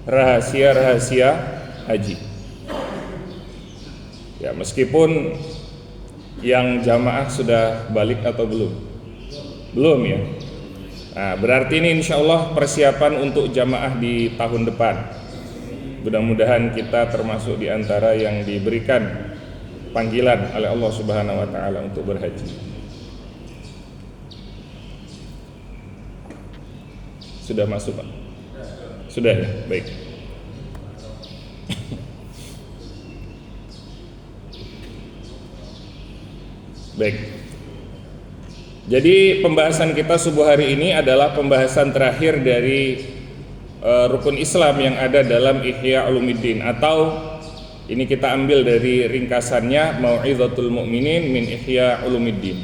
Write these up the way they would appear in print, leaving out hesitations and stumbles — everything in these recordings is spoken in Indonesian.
rahasia-rahasia haji. Ya, meskipun yang jamaah sudah balik atau belum? Belum ya. Nah, berarti ini insya Allah persiapan untuk jamaah di tahun depan. Mudah-mudahan kita termasuk di antara yang diberikan panggilan oleh Allah Subhanahu wa taala untuk berhaji. Sudah masuk, Pak? Sudah ya? Baik. Baik. Jadi pembahasan kita subuh hari ini adalah pembahasan terakhir dari rukun Islam yang ada dalam Ihya Ulumuddin, atau ini kita ambil dari ringkasannya Mau'izatul Mu'minin min Ihya Ulumuddin.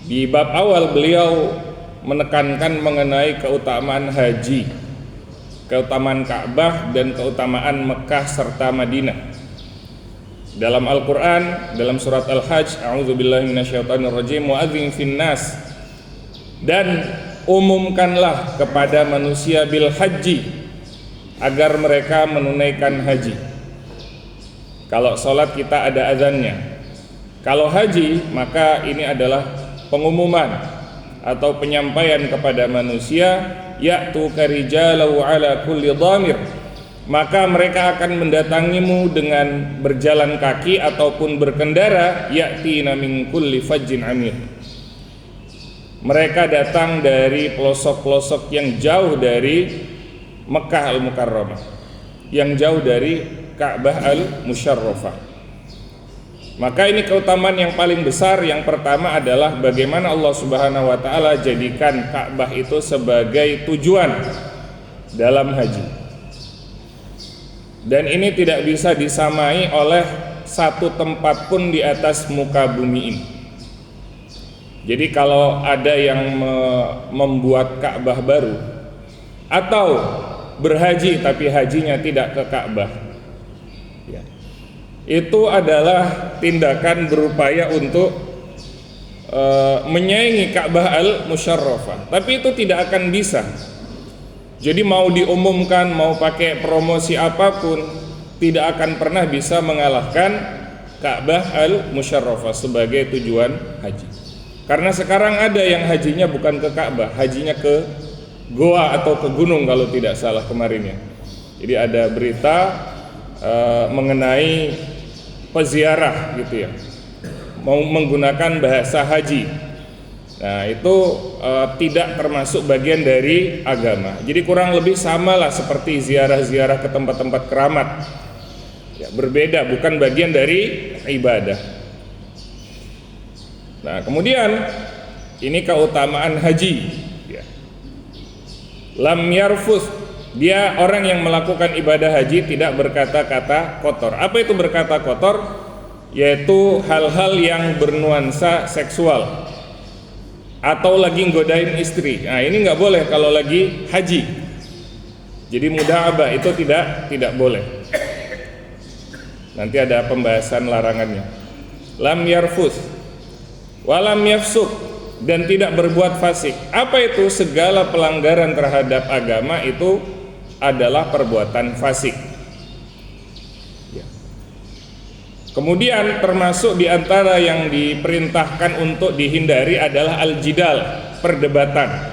Di bab awal beliau menekankan mengenai keutamaan haji, keutamaan Ka'bah dan keutamaan Mekah serta Madinah. Dalam Al-Quran, dalam surat Al-Hajj, a'udzubillahi minasyaitonirrajim, wa'adzin finnas, dan umumkanlah kepada manusia bil haji, agar mereka menunaikan haji. Kalau sholat kita ada azannya. Kalau haji, maka ini adalah pengumuman atau penyampaian kepada manusia, ya'tu karijalau ala kulli dhamir, maka mereka akan mendatangimu dengan berjalan kaki ataupun berkendara, ya'tina min kulli fajjin amir. Mereka datang dari pelosok-pelosok yang jauh dari Mekah Al-Mukarramah, yang jauh dari Ka'bah Al-Musyarrafah. Maka ini keutamaan yang paling besar. Yang pertama adalah bagaimana Allah Subhanahu wa taala jadikan Ka'bah itu sebagai tujuan dalam haji. Dan ini tidak bisa disamai oleh satu tempat pun di atas muka bumi ini. Jadi kalau ada yang membuat Ka'bah baru atau berhaji tapi hajinya tidak ke Ka'bah, ya, itu adalah tindakan berupaya untuk menyaingi Ka'bah Al-Musyarrafah. Tapi itu tidak akan bisa. Jadi mau diumumkan, mau pakai promosi apapun, tidak akan pernah bisa mengalahkan Ka'bah Al-Musyarrafah sebagai tujuan haji. Karena sekarang ada yang hajinya bukan ke Ka'bah, hajinya ke goa atau ke gunung kalau tidak salah kemarin ya. Jadi ada berita mengenai peziarah gitu ya, mau menggunakan bahasa haji. Nah itu tidak termasuk bagian dari agama. Jadi kurang lebih samalah seperti ziarah-ziarah ke tempat-tempat keramat ya, berbeda, bukan bagian dari ibadah. Nah kemudian ini keutamaan haji ya. Lam yarfus, dia orang yang melakukan ibadah haji tidak berkata-kata kotor. Apa itu berkata kotor? Yaitu hal-hal yang bernuansa seksual atau lagi nggodain istri. Nah ini nggak boleh kalau lagi haji. Jadi muda'abah itu tidak boleh. Nanti ada pembahasan larangannya. Lam yarfus walam yafsuk, dan tidak berbuat fasik. Apa itu? Segala pelanggaran terhadap agama itu adalah perbuatan fasik. Kemudian termasuk diantara yang diperintahkan untuk dihindari adalah al-jidal, perdebatan.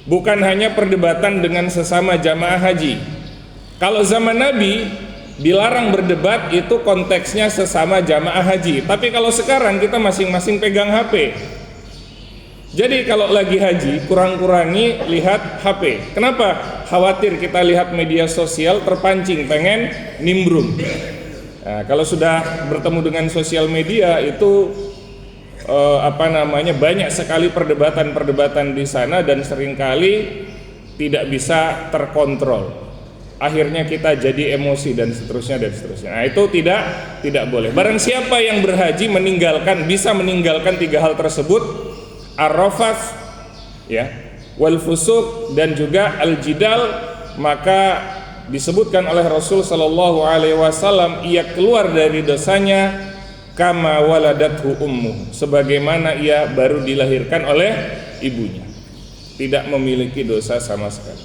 Bukan hanya perdebatan dengan sesama jamaah haji. Kalau zaman Nabi dilarang berdebat, itu konteksnya sesama jamaah haji. Tapi kalau sekarang kita masing-masing pegang HP. Jadi kalau lagi haji, kurang-kurangi lihat HP. Kenapa? Khawatir kita lihat media sosial terpancing, pengen nimbrung. Nah, kalau sudah bertemu dengan sosial media itu banyak sekali perdebatan di sana dan seringkali tidak bisa terkontrol. Akhirnya kita jadi emosi dan seterusnya. Nah, itu tidak boleh. Barang siapa yang berhaji bisa meninggalkan 3 hal tersebut, ar-rafath ya, wal fusuq dan juga al-jidal, maka disebutkan oleh Rasul sallallahu alaihi wasallam, ia keluar dari dosanya kama waladathu ummu, sebagaimana ia baru dilahirkan oleh ibunya, tidak memiliki dosa sama sekali.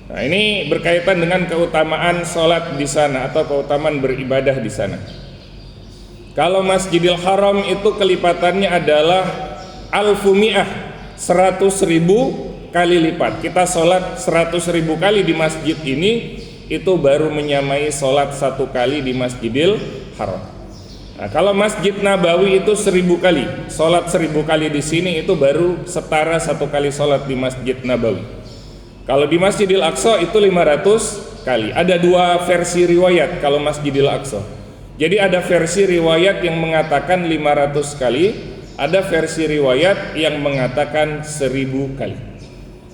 Nah, ini berkaitan dengan keutamaan sholat di sana atau keutamaan beribadah di sana. Kalau Masjidil Haram itu kelipatannya adalah alfumi'ah, 100.000 kali lipat. Kita sholat 100.000 kali di masjid ini, itu baru menyamai sholat 1 kali di Masjidil Haram. Nah, kalau Masjid Nabawi itu 1000 kali, sholat 1000 kali di sini itu baru setara 1 kali sholat di Masjid Nabawi. Kalau di Masjidil Aqsa itu 500 kali. Ada 2 versi riwayat kalau Masjidil Aqsa. Jadi ada versi riwayat yang mengatakan 500 kali, ada versi riwayat yang mengatakan 1000 kali.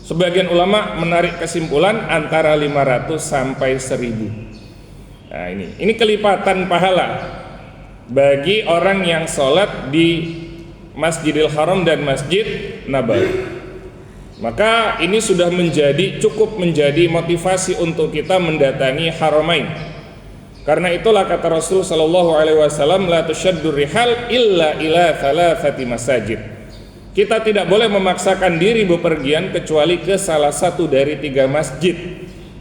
Sebagian ulama menarik kesimpulan antara 500 sampai 1000. Nah, ini kelipatan pahala bagi orang yang sholat di Masjidil Haram dan Masjid Nabawi. Maka ini sudah cukup menjadi motivasi untuk kita mendatangi Haramain. Karena itulah kata Rasul sallallahu alaihi wasallam, la tushaddur rihal illa ila thalathati masajid. Kita tidak boleh memaksakan diri bepergian kecuali ke salah satu dari 3 masjid.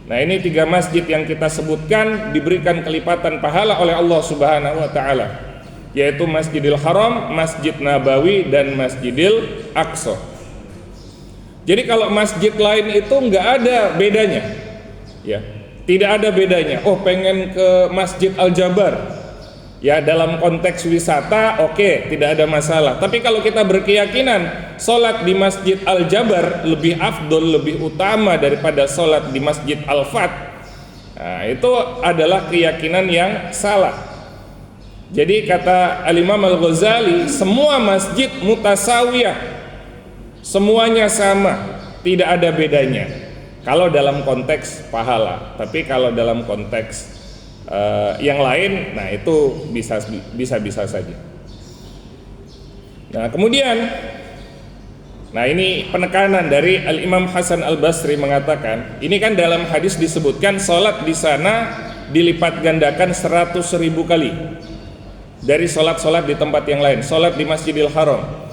Nah, ini 3 masjid yang kita sebutkan diberikan kelipatan pahala oleh Allah Subhanahu wa taala, yaitu Masjidil Haram, Masjid Nabawi dan Masjidil Aqsa. Jadi kalau masjid lain itu nggak ada bedanya, ya, tidak ada bedanya. Oh, pengen ke Masjid Al-Jabar, ya, dalam konteks wisata, oke, tidak ada masalah. Tapi kalau kita berkeyakinan sholat di Masjid Al-Jabar lebih afdol, lebih utama daripada sholat di Masjid Al-Fat, nah, itu adalah keyakinan yang salah. Jadi kata Al-Imam Al-Ghazali, semua masjid mutasawiyah, semuanya sama, tidak ada bedanya kalau dalam konteks pahala. Tapi kalau dalam konteks yang lain, nah itu bisa saja. Nah, kemudian, nah ini penekanan dari Al-Imam Hasan Al-Basri mengatakan, ini kan dalam hadis disebutkan sholat di sana dilipat gandakan 100.000 kali dari sholat-sholat di tempat yang lain, sholat di Masjidil Haram.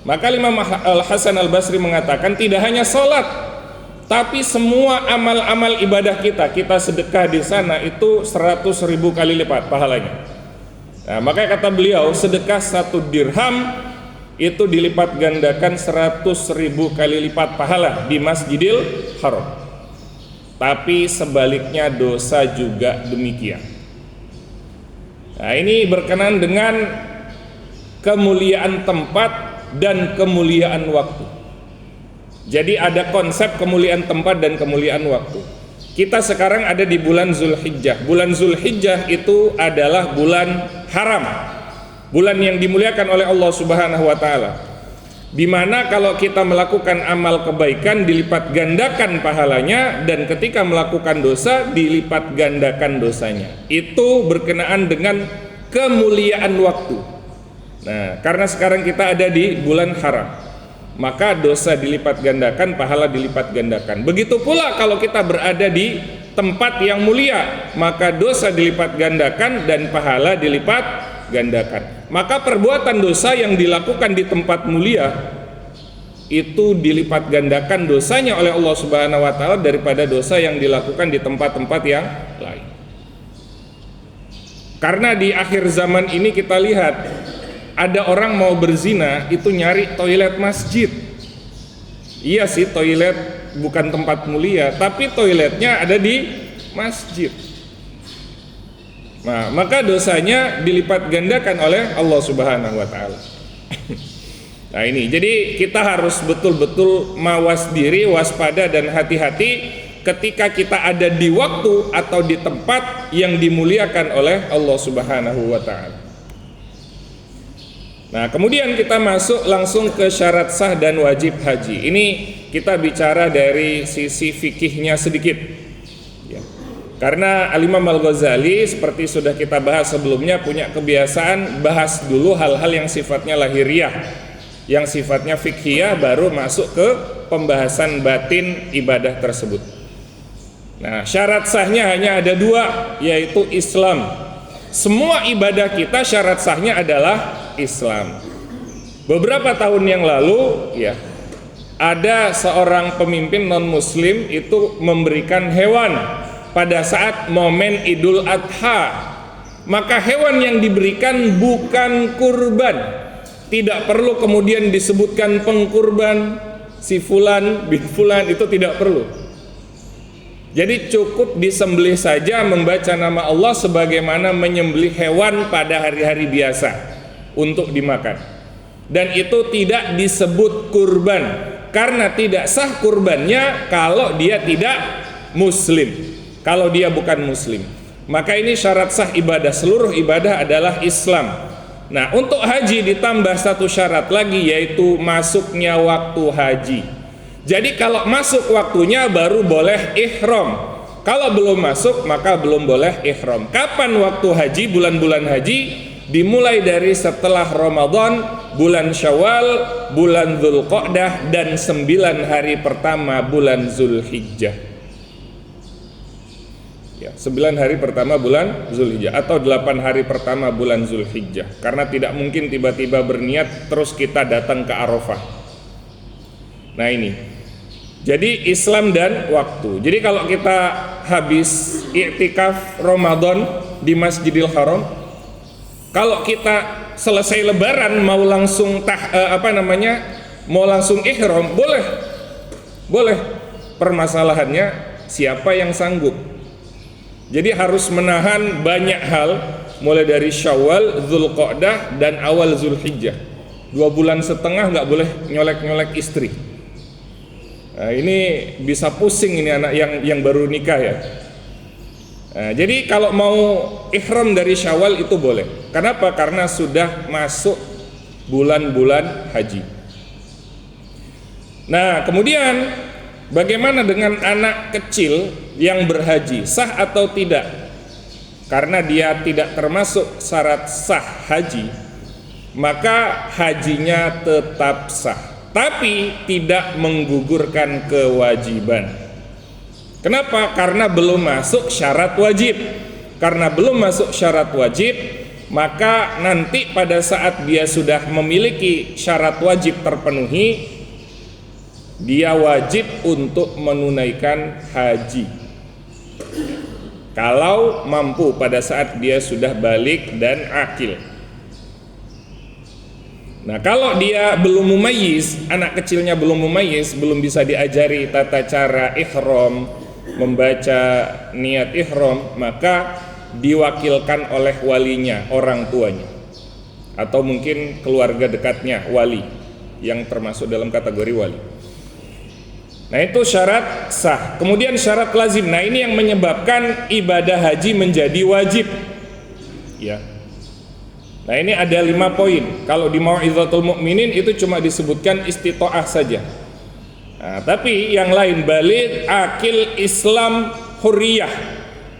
Maka Imam Al-Hasan Al-Basri mengatakan tidak hanya sholat, tapi semua amal-amal ibadah kita sedekah di sana itu 100.000 kali lipat pahalanya. Nah, maka kata beliau, sedekah 1 dirham itu dilipat gandakan 100.000 kali lipat pahala di Masjidil Haram. Tapi sebaliknya dosa juga demikian. Nah, ini berkenaan dengan kemuliaan tempat dan kemuliaan waktu. Jadi ada konsep kemuliaan tempat dan kemuliaan waktu. Kita sekarang ada di bulan Zulhijjah. Bulan Zulhijjah itu adalah bulan haram, bulan yang dimuliakan oleh Allah Subhanahu wa taala, di mana kalau kita melakukan amal kebaikan dilipat gandakan pahalanya, dan ketika melakukan dosa dilipat gandakan dosanya. Itu berkenaan dengan kemuliaan waktu. Nah, karena sekarang kita ada di bulan haram, maka dosa dilipat gandakan, pahala dilipat gandakan. Begitu pula kalau kita berada di tempat yang mulia, maka dosa dilipat gandakan dan pahala dilipat gandakan. Maka perbuatan dosa yang dilakukan di tempat mulia itu dilipat gandakan dosanya oleh Allah Subhanahu wa taala daripada dosa yang dilakukan di tempat-tempat yang lain. Karena di akhir zaman ini kita lihat ada orang mau berzina itu nyari toilet masjid. Iya sih, toilet bukan tempat mulia, tapi toiletnya ada di masjid. Nah, maka dosanya dilipat gandakan oleh Allah Subhanahu wa taala. Nah, ini jadi kita harus betul-betul mawas diri, waspada dan hati-hati ketika kita ada di waktu atau di tempat yang dimuliakan oleh Allah Subhanahu wa taala. Nah, kemudian kita masuk langsung ke syarat sah dan wajib haji. Ini kita bicara dari sisi fikihnya sedikit, ya. Karena Al-Imam Al-Ghazali seperti sudah kita bahas sebelumnya punya kebiasaan bahas dulu hal-hal yang sifatnya lahiriah, yang sifatnya fikhiyah, baru masuk ke pembahasan batin ibadah tersebut. Nah, syarat sahnya hanya ada 2, yaitu Islam. Semua ibadah kita syarat sahnya adalah Islam. Beberapa tahun yang lalu, ya, ada seorang pemimpin non-muslim itu memberikan hewan pada saat momen Idul Adha, maka hewan yang diberikan bukan kurban. Tidak perlu kemudian disebutkan pengkurban si fulan bin fulan, itu tidak perlu. Jadi cukup disembelih saja, membaca nama Allah sebagaimana menyembelih hewan pada hari-hari biasa untuk dimakan. Dan itu tidak disebut kurban, karena tidak sah kurbannya kalau dia tidak muslim. Kalau dia bukan muslim, maka ini syarat sah ibadah. Seluruh ibadah adalah Islam. Nah, untuk haji ditambah satu syarat lagi, yaitu masuknya waktu haji. Jadi kalau masuk waktunya baru boleh ihram. Kalau belum masuk maka belum boleh ihram. Kapan waktu haji? Bulan-bulan haji dimulai dari setelah Ramadan, bulan Syawal, bulan Dzulqa'dah, dan 9 hari pertama bulan Zulhijjah. Ya, 9 hari pertama bulan Zulhijjah atau 8 hari pertama bulan Zulhijjah. Karena tidak mungkin tiba-tiba berniat terus kita datang ke Arafah. Nah ini. Jadi Islam dan waktu. Jadi kalau kita habis i'tikaf Ramadan di Masjidil Haram, kalau kita selesai Lebaran mau langsung mau langsung ihram, boleh. Permasalahannya siapa yang sanggup? Jadi harus menahan banyak hal, mulai dari Syawal, Dzulqa'dah, dan awal Zulhijjah. 2,5 bulan nggak boleh nyolek-nyolek istri. Nah, ini bisa pusing ini anak yang baru nikah ya. Nah, jadi kalau mau ihram dari Syawal itu boleh. Kenapa? Karena sudah masuk bulan-bulan haji. Nah, kemudian bagaimana dengan anak kecil yang berhaji? Sah atau tidak? Karena dia tidak termasuk syarat sah haji, maka hajinya tetap sah, tapi tidak menggugurkan kewajiban. Kenapa? Karena belum masuk syarat wajib. Karena belum masuk syarat wajib, maka nanti pada saat dia sudah memiliki syarat wajib terpenuhi, dia wajib untuk menunaikan haji. Kalau mampu pada saat dia sudah balik dan akil. Nah, kalau dia belum mumayyiz, anak kecilnya belum mumayyiz, belum bisa diajari tata cara ihram, membaca niat ihram, maka diwakilkan oleh walinya, orang tuanya, atau mungkin keluarga dekatnya, wali, yang termasuk dalam kategori wali. Nah, itu syarat sah. Kemudian syarat lazim. Nah, ini yang menyebabkan ibadah haji menjadi wajib. Ya. Nah, ini ada 5 poin. Kalau di Mau'izatul Mu'minin itu cuma disebutkan istita'ah saja. Nah, tapi yang lain, baligh, akil, Islam, hurriyah.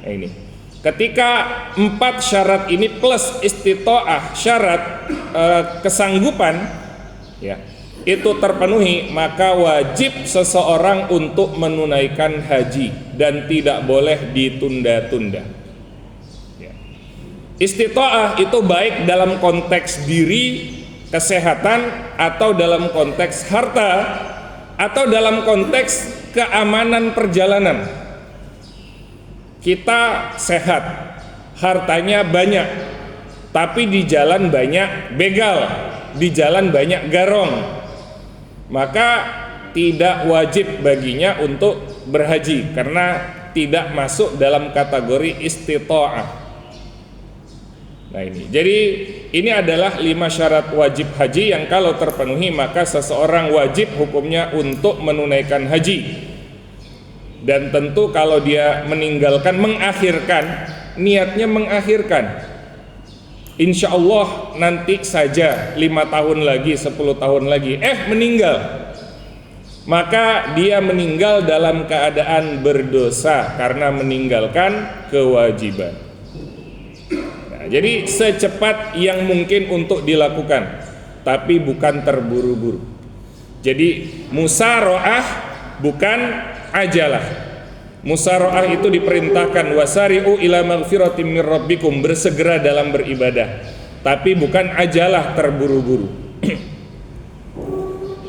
Nah, ini. Ketika 4 syarat ini plus istita'ah, syarat kesanggupan, ya, itu terpenuhi, maka wajib seseorang untuk menunaikan haji dan tidak boleh ditunda-tunda. Istita'ah itu baik dalam konteks diri, kesehatan, atau dalam konteks harta, atau dalam konteks keamanan perjalanan. Kita sehat, hartanya banyak, tapi di jalan banyak begal, di jalan banyak garong, maka tidak wajib baginya untuk berhaji karena tidak masuk dalam kategori istita'ah. Nah, ini. Jadi ini adalah 5 syarat wajib haji yang kalau terpenuhi maka seseorang wajib hukumnya untuk menunaikan haji. Dan tentu kalau dia meninggalkan, mengakhirkan, niatnya mengakhirkan, insya Allah nanti saja 5 tahun lagi, 10 tahun lagi, meninggal, maka dia meninggal dalam keadaan berdosa karena meninggalkan kewajiban. Jadi secepat yang mungkin untuk dilakukan, tapi bukan terburu-buru. Jadi musara'ah bukan ajalah. Musara'ah itu diperintahkan wasari'u ila maghfiratin mir rabbikum, bersegera dalam beribadah, tapi bukan ajalah terburu-buru.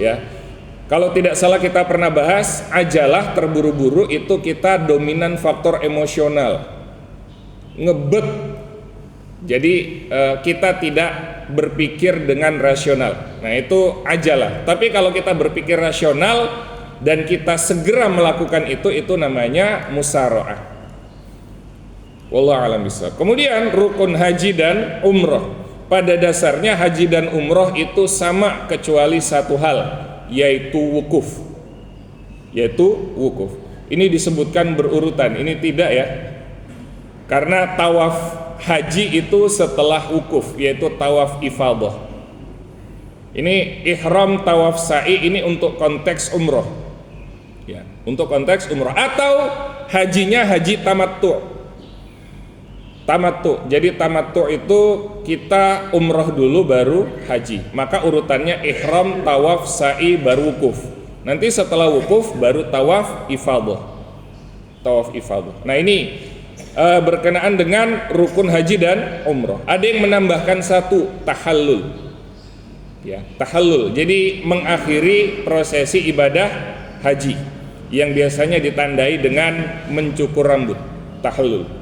Ya. Kalau tidak salah kita pernah bahas, ajalah, terburu-buru itu kita dominan faktor emosional, ngebet. Jadi kita tidak berpikir dengan rasional. Nah itu ajalah. Tapi kalau kita berpikir rasional dan kita segera melakukan itu namanya musara'ah. Wallahu a'lam bishawab. Kemudian rukun haji dan umroh. Pada dasarnya haji dan umroh itu sama kecuali satu hal, yaitu wukuf. Ini disebutkan berurutan, ini tidak ya. Karena tawaf haji itu setelah wukuf, yaitu tawaf ifadah. Ini ihram tawaf sa'i ini untuk konteks umroh. Ya, untuk konteks umroh atau hajinya haji tamattu. Jadi tamattu itu kita umroh dulu baru haji. Maka urutannya ihram, tawaf, sa'i, baru wukuf. Nanti setelah wukuf baru tawaf ifadah. Nah ini berkenaan dengan rukun haji dan umroh. Ada yang menambahkan satu, tahallul. Ya, tahallul. Jadi mengakhiri prosesi ibadah haji yang biasanya ditandai dengan mencukur rambut. Tahallul.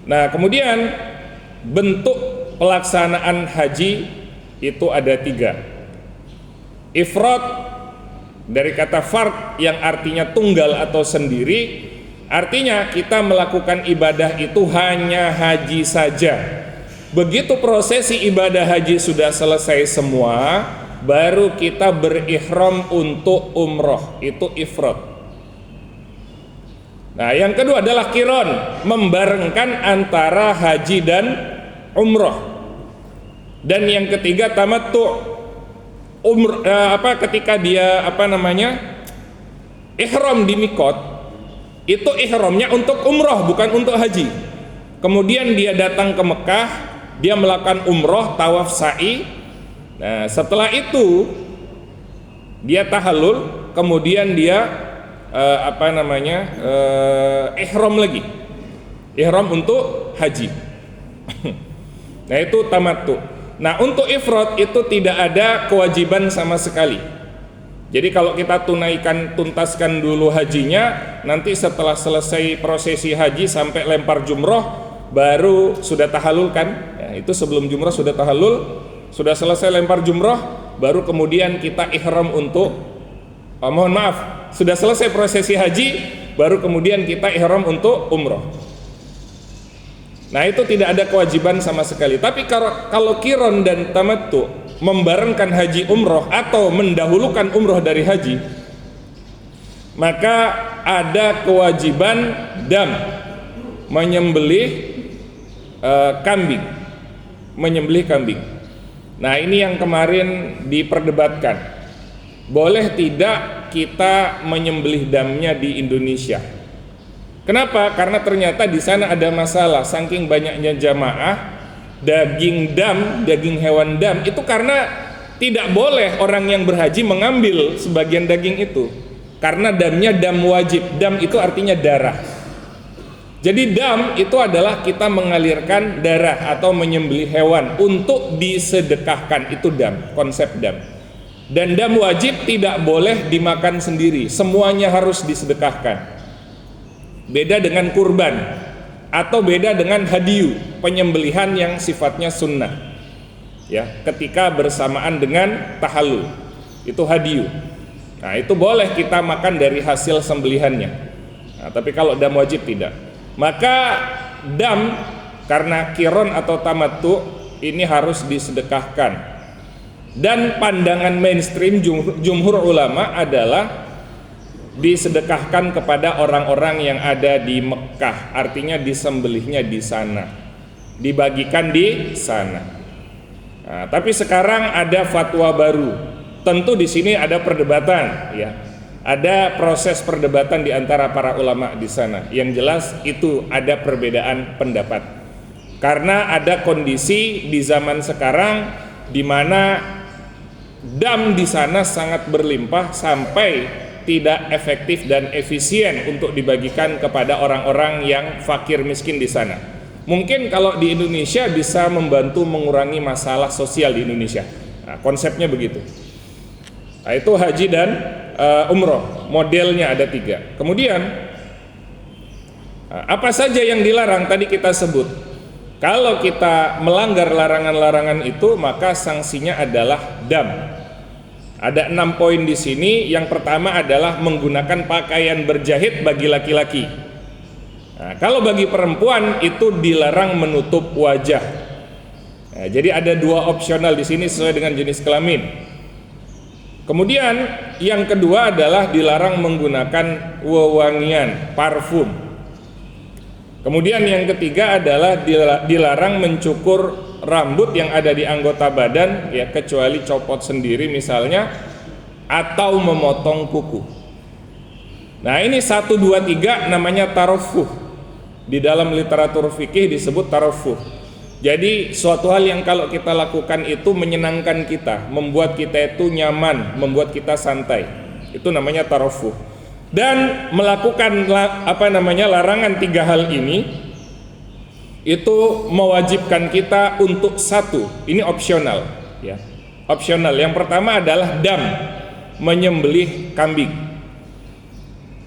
Nah kemudian bentuk pelaksanaan haji itu ada 3. Ifrad dari kata fard yang artinya tunggal atau sendiri, artinya kita melakukan ibadah itu hanya haji saja. Begitu prosesi ibadah haji sudah selesai semua, baru kita berihram untuk umroh, itu ifrad. Nah yang kedua adalah qiron, membarengkan antara haji dan umroh. Dan yang ketiga tamattu, ketika dia ihram di mikot, itu ihramnya untuk umroh bukan untuk haji. Kemudian dia datang ke Mekah, dia melakukan umroh, tawaf sa'i. Nah setelah itu dia tahallul, kemudian dia ihram lagi, ihram untuk haji. Nah itu tamattu. Nah untuk ifrad itu tidak ada kewajiban sama sekali. Jadi kalau kita tuntaskan dulu hajinya, nanti setelah selesai prosesi haji sampai lempar jumroh baru sudah tahallul kan ya, itu sebelum jumroh sudah tahallul, sudah selesai lempar jumroh baru kemudian kita ihram untuk sudah selesai prosesi haji baru kemudian kita ihram untuk umroh. Nah itu tidak ada kewajiban sama sekali. Tapi kalau qiron dan tamattu, membarengkan haji umroh atau mendahulukan umroh dari haji, maka ada kewajiban dam, menyembelih kambing. Nah ini yang kemarin diperdebatkan, boleh tidak kita menyembelih damnya di Indonesia. Kenapa? Karena ternyata di sana ada masalah, saking banyaknya jamaah, daging hewan dam itu karena tidak boleh orang yang berhaji mengambil sebagian daging itu, karena damnya dam wajib. Dam itu artinya darah. Jadi dam itu adalah kita mengalirkan darah atau menyembelih hewan untuk disedekahkan, itu dam, konsep dam. Dan dam wajib tidak boleh dimakan sendiri, semuanya harus disedekahkan. Beda dengan kurban atau beda dengan hadiyu, penyembelihan yang sifatnya sunnah. Ya, ketika bersamaan dengan tahallul, itu hadiyu. Nah, itu boleh kita makan dari hasil sembelihannya. Nah, tapi kalau dam wajib tidak. Maka dam karena qiron atau tamattu ini harus disedekahkan. Dan pandangan mainstream jumhur ulama adalah disedekahkan kepada orang-orang yang ada di Mekah, artinya disembelihnya di sana, dibagikan di sana. Nah, tapi sekarang ada fatwa baru. Tentu di sini ada perdebatan, ya. Ada proses perdebatan di antara para ulama di sana. Yang jelas itu ada perbedaan pendapat. Karena ada kondisi di zaman sekarang di mana dam di sana sangat berlimpah sampai tidak efektif dan efisien untuk dibagikan kepada orang-orang yang fakir miskin di sana. Mungkin kalau di Indonesia bisa membantu mengurangi masalah sosial di Indonesia. Nah, konsepnya begitu. Nah, itu haji dan umroh, modelnya ada 3. Kemudian apa saja yang dilarang tadi kita sebut. Kalau kita melanggar larangan-larangan itu, maka sanksinya adalah dam. Ada 6 poin di sini. Yang pertama adalah menggunakan pakaian berjahit bagi laki-laki. Nah, kalau bagi perempuan itu dilarang menutup wajah. Nah, jadi ada 2 opsional di sini sesuai dengan jenis kelamin. Kemudian yang kedua adalah dilarang menggunakan wewangian, parfum. Kemudian yang ketiga adalah dilarang mencukur rambut yang ada di anggota badan, ya, kecuali copot sendiri misalnya, atau memotong kuku. Nah, ini 1, 2, 3 namanya tarofuh. Di dalam literatur fikih disebut tarofuh. Jadi suatu hal yang kalau kita lakukan itu menyenangkan kita, membuat kita itu nyaman, membuat kita santai. Itu namanya tarofuh. Dan melakukan larangan 3 hal ini itu mewajibkan kita untuk 1, ini opsional, ya. Opsional. Yang pertama adalah dam, menyembelih kambing.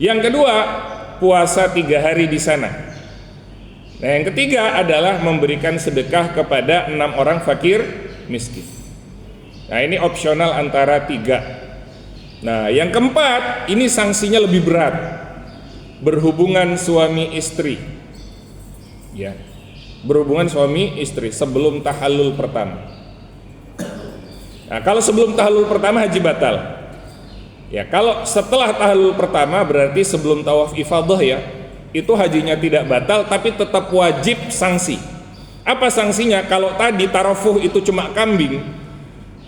Yang kedua, puasa 3 hari di sana. Nah, yang ketiga adalah memberikan sedekah kepada 6 orang fakir miskin. Nah, ini opsional antara 3. Nah, yang keempat, ini sanksinya lebih berat. Berhubungan suami istri. Ya. Berhubungan suami istri sebelum tahallul pertama. Nah, kalau sebelum tahallul pertama haji batal. Ya, kalau setelah tahallul pertama berarti sebelum tawaf ifadah, ya. Itu hajinya tidak batal tapi tetap wajib sanksi. Apa sanksinya? Kalau tadi tarofuh itu cuma kambing,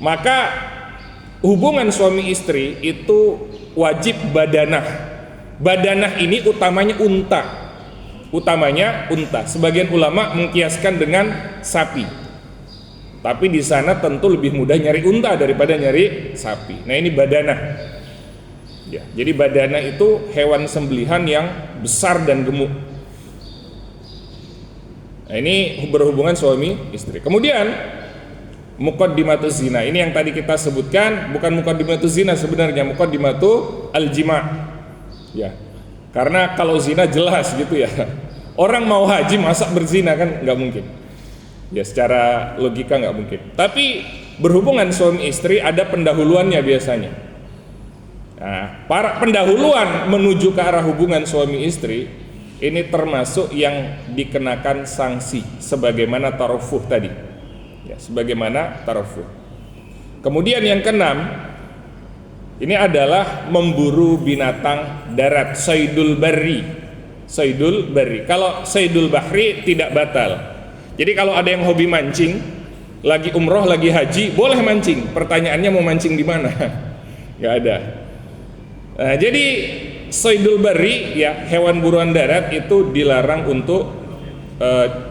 maka hubungan suami istri itu wajib badanah. Badanah ini utamanya unta. Sebagian ulama mengkiaskan dengan sapi. Tapi di sana tentu lebih mudah nyari unta daripada nyari sapi. Nah, ini badanah. Ya, jadi badanah itu hewan sembelihan yang besar dan gemuk. Nah, ini berhubungan suami istri. Kemudian muqaddimatuz zina. Ini yang tadi kita sebutkan, bukan muqaddimatuz zina sebenarnya, muqaddimatu al-jima'. Ya. Karena kalau zina jelas gitu ya. Orang mau haji masa berzina, kan nggak mungkin. Ya, secara logika nggak mungkin. Tapi berhubungan suami istri ada pendahuluannya biasanya. Nah, para pendahuluan menuju ke arah hubungan suami istri ini termasuk yang dikenakan sanksi sebagaimana tarofuh tadi. Ya, sebagaimana tarofuh. Kemudian yang keenam, ini adalah memburu binatang darat, saydul barri. Saydul barri. Kalau saydul bahri tidak batal. Jadi kalau ada yang hobi mancing, lagi umroh, lagi haji, boleh mancing. Pertanyaannya mau mancing di mana? Gak ada. Nah, jadi saydul barri, ya, hewan buruan darat itu dilarang untuk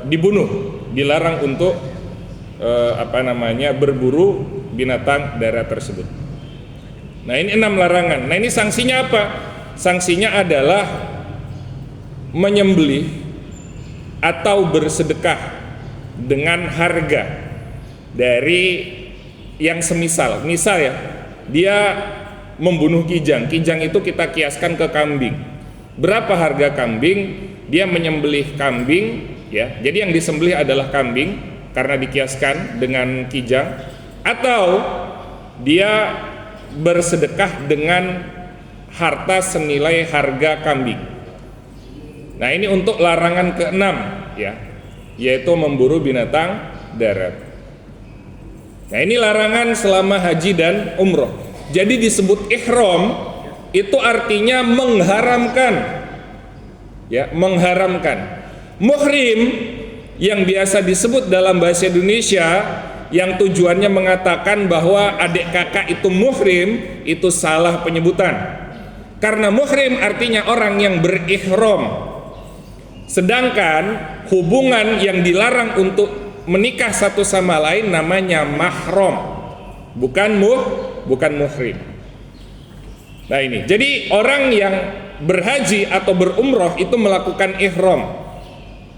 dibunuh, dilarang untuk berburu binatang darat tersebut. Nah, ini 6 larangan. Nah, ini sanksinya apa? Sanksinya adalah menyembelih atau bersedekah dengan harga dari yang semisal. Misal, ya, dia membunuh kijang. Kijang itu kita kiaskan ke kambing. Berapa harga kambing? Dia menyembelih kambing, ya. Jadi yang disembelih adalah kambing karena dikiaskan dengan kijang, atau dia bersedekah dengan harta senilai harga kambing. Nah, ini untuk larangan ke-6, ya, yaitu memburu binatang darat. Nah, ini larangan selama haji dan umroh. Jadi disebut ihram itu artinya mengharamkan. Ya, mengharamkan. Muhrim yang biasa disebut dalam bahasa Indonesia yang tujuannya mengatakan bahwa adik kakak itu muhrim, itu salah penyebutan. Karena muhrim artinya orang yang berihram. Sedangkan hubungan yang dilarang untuk menikah satu sama lain namanya mahram. Bukan muhrim. Nah, ini. Jadi orang yang berhaji atau berumroh itu melakukan ihram.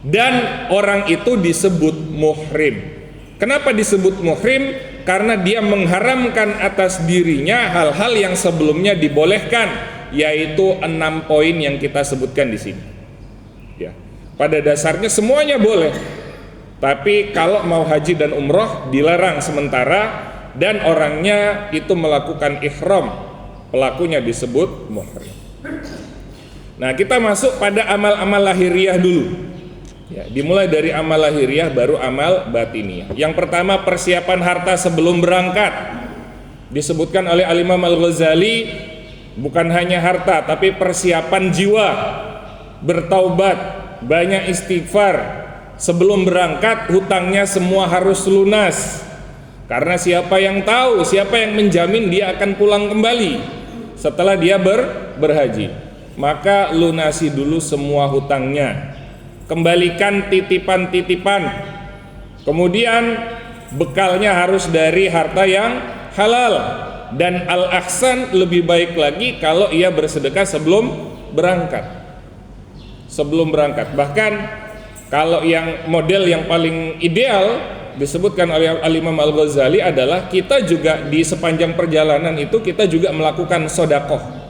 Dan orang itu disebut muhrim. Kenapa disebut muhrim? karena dia mengharamkan atas dirinya hal-hal yang sebelumnya dibolehkan, yaitu 6 poin yang kita sebutkan di sini. Ya. Pada dasarnya semuanya boleh, tapi kalau mau haji dan umroh dilarang sementara, dan orangnya itu melakukan ihram, pelakunya disebut muhrim. Nah, kita masuk pada amal-amal lahiriah dulu. Ya, dimulai dari amal lahiriah baru amal batiniah. Yang pertama, persiapan harta sebelum berangkat. Disebutkan oleh Al-Imam Al-Ghazali, bukan hanya harta tapi persiapan jiwa, bertaubat, banyak istighfar. Sebelum berangkat hutangnya semua harus lunas. Karena siapa yang tahu, siapa yang menjamin dia akan pulang kembali setelah dia berhaji. Maka lunasi dulu semua hutangnya. Kembalikan titipan-titipan. Kemudian bekalnya harus dari harta yang halal, dan al-ahsan lebih baik lagi kalau ia bersedekah sebelum berangkat. Bahkan kalau yang model yang paling ideal disebutkan oleh Al-Imam Al-Ghazali adalah kita juga di sepanjang perjalanan itu kita juga melakukan sedekah.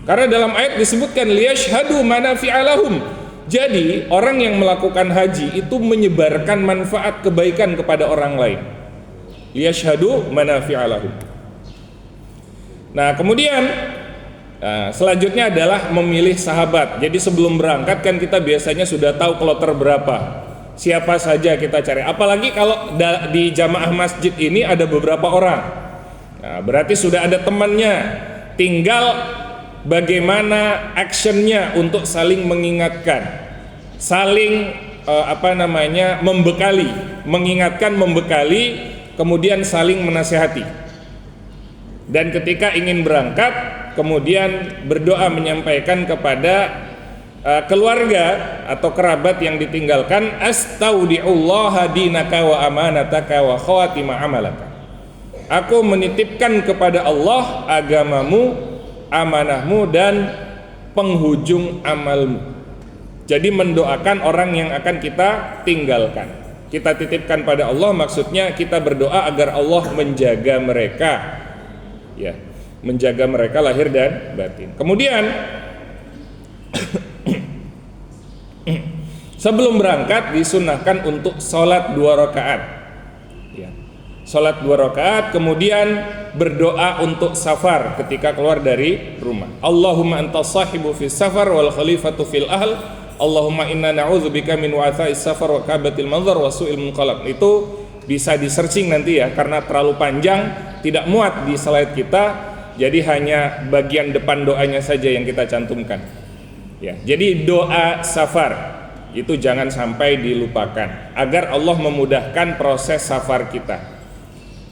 Karena dalam ayat disebutkan liyashhadu manafi'a lahum. Jadi orang yang melakukan haji itu menyebarkan manfaat kebaikan kepada orang lain. Liyashhadu manafi'a lahum. Nah, kemudian selanjutnya adalah memilih sahabat. Jadi sebelum berangkat kan kita biasanya sudah tahu kloter berapa, siapa saja kita cari. Apalagi kalau di jamaah masjid ini ada beberapa orang. Nah, berarti sudah ada temannya. Tinggal bagaimana actionnya untuk saling mengingatkan, saling membekali, mengingatkan, membekali, kemudian saling menasihati. Dan ketika ingin berangkat, kemudian berdoa menyampaikan kepada keluarga atau kerabat yang ditinggalkan, astaudi'ullaha dinaka wa amanataka wa khawatima amalaka. Aku menitipkan kepada Allah agamamu, amanahmu, dan penghujung amalmu. Jadi mendoakan orang yang akan kita tinggalkan, kita titipkan pada Allah, maksudnya kita berdoa agar Allah menjaga mereka, ya, menjaga mereka lahir dan batin. Kemudian sebelum berangkat disunahkan untuk sholat 2 rakaat, ya. Sholat 2 rakaat, kemudian berdoa untuk safar ketika keluar dari rumah. Allahumma antas sahibu fis safar wal khalifatu fil ahl. Allahumma inna na'udzubika min wa'tha'is safar wa kabatil manzar wa su'il munqalab. Itu bisa di searching nanti ya, karena terlalu panjang tidak muat di slide kita. Jadi hanya bagian depan doanya saja yang kita cantumkan. Ya, jadi doa safar itu jangan sampai dilupakan agar Allah memudahkan proses safar kita.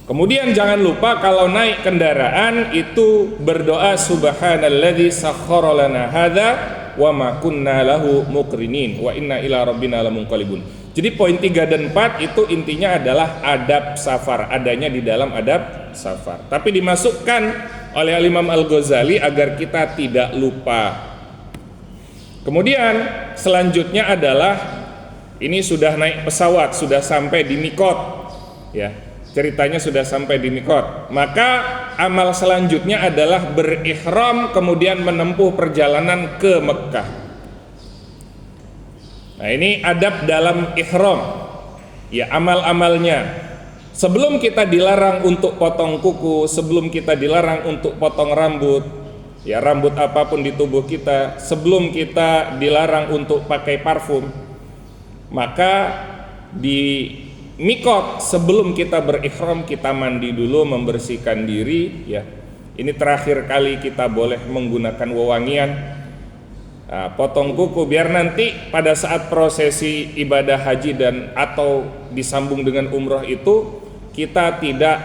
Kemudian jangan lupa kalau naik kendaraan itu berdoa subhanalladzi sakhkhara lana hadza wa ma kunna lahu muqrinin wa inna ila rabbina lamunqalibun. Jadi poin 3 dan 4 itu intinya adalah adab safar, adanya di dalam adab safar. Tapi dimasukkan oleh Imam Al-Ghazali agar kita tidak lupa. Kemudian selanjutnya adalah ini sudah naik pesawat, sudah sampai di mikot, ya. Ceritanya sudah sampai di mikot, maka amal selanjutnya adalah berihram kemudian menempuh perjalanan ke Mekkah. Nah, ini adab dalam ihram, ya, amal-amalnya. Sebelum kita dilarang untuk potong kuku, sebelum kita dilarang untuk potong rambut, ya, rambut apapun di tubuh kita, sebelum kita dilarang untuk pakai parfum, maka di mikot sebelum kita berihram kita mandi dulu, membersihkan diri, ya. Ini terakhir kali kita boleh menggunakan wewangian. Nah, potong kuku biar nanti pada saat prosesi ibadah haji dan atau disambung dengan umroh itu kita tidak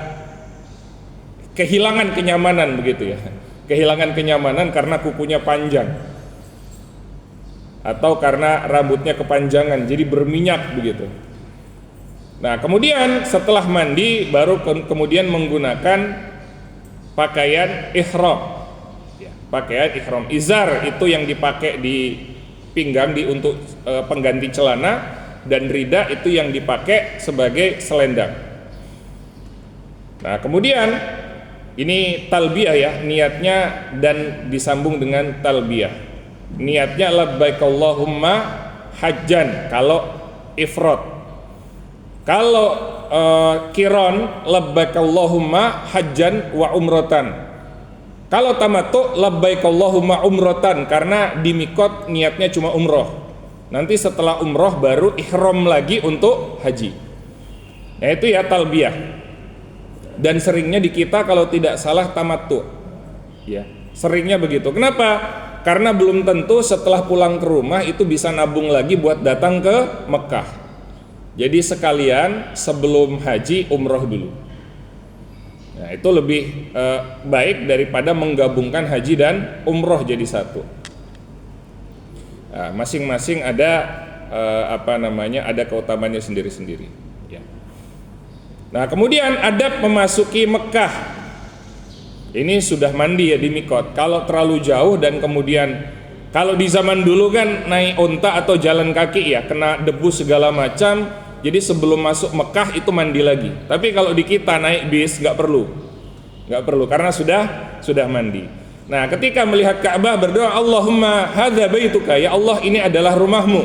kehilangan kenyamanan, begitu ya. Kehilangan kenyamanan karena kukunya panjang atau karena rambutnya kepanjangan jadi berminyak begitu. Nah, kemudian setelah mandi baru kemudian menggunakan pakaian ihram. Ya, pakaian ihram. Izar itu yang dipakai di pinggang untuk pengganti celana. dan rida itu yang dipakai sebagai selendang. Nah, kemudian ini talbiyah ya, niatnya dan disambung dengan talbiyah. Niatnya labbaik Allahumma hajjan kalau ifrad. Kalau qiran labbaik Allahumma hajjan wa umratan. Kalau tamattu labbaik Allahumma umratan, karena di mikot niatnya cuma umroh. Nanti setelah umroh baru ihram lagi untuk haji. Nah itu ya talbiyah. Dan seringnya di kita kalau tidak salah tamattu. Ya, seringnya begitu. Kenapa? Karena belum tentu setelah pulang ke rumah itu bisa nabung lagi buat datang ke Mekah. Jadi sekalian sebelum haji umroh dulu. Nah itu lebih baik daripada menggabungkan haji dan umroh jadi satu. Nah, masing-masing ada ada keutamaannya sendiri-sendiri. Ya. Nah kemudian adab memasuki Mekah. Ini sudah mandi ya di mikot. Kalau terlalu jauh dan kemudian kalau di zaman dulu kan naik onta atau jalan kaki ya, kena debu segala macam. Jadi sebelum masuk Mekah itu mandi lagi. Tapi kalau di kita naik bis nggak perlu karena sudah mandi. Nah, ketika melihat Ka'bah berdoa, Allahumma hadza baituka, ya Allah ini adalah rumahmu.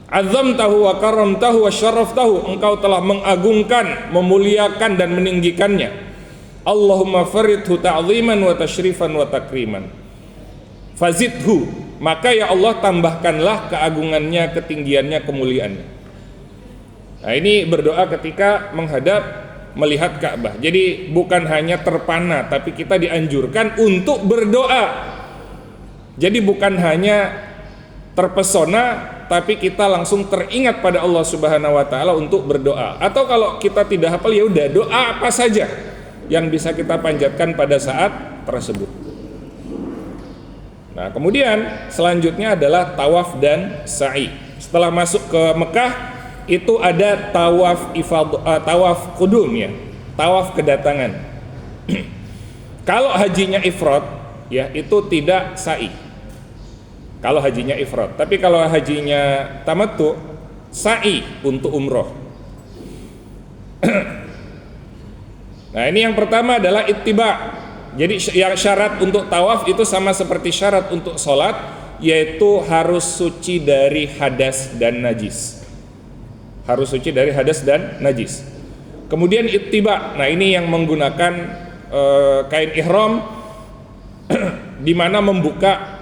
Azzamtahu wa karamtahu wa syaraftahu, engkau telah mengagungkan, memuliakan dan meninggikannya. Allahumma faridhu ta'ziman wa tashrifan wa takriman. Fazidhu, maka ya Allah tambahkanlah keagungannya, ketinggiannya, kemuliaannya. Nah, ini berdoa ketika menghadap melihat Ka'bah. Jadi bukan hanya terpana, tapi kita dianjurkan untuk berdoa. Jadi bukan hanya terpesona, tapi kita langsung teringat pada Allah Subhanahu wa taala untuk berdoa. Atau kalau kita tidak hafal ya udah doa apa saja yang bisa kita panjatkan pada saat tersebut. Nah, kemudian selanjutnya adalah tawaf dan sa'i. Setelah masuk ke Mekah itu ada tawaf qudum ya, tawaf kedatangan. Kalau hajinya ifrad ya itu tidak sa'i. Kalau hajinya ifrad, tapi kalau hajinya tamattu sa'i untuk umroh. Nah, ini yang pertama adalah ittiba. Jadi yang syarat untuk tawaf itu sama seperti syarat untuk sholat, yaitu harus suci dari hadas dan najis. Harus suci dari hadas dan najis. Kemudian ittiba, nah ini yang menggunakan kain ihram di mana membuka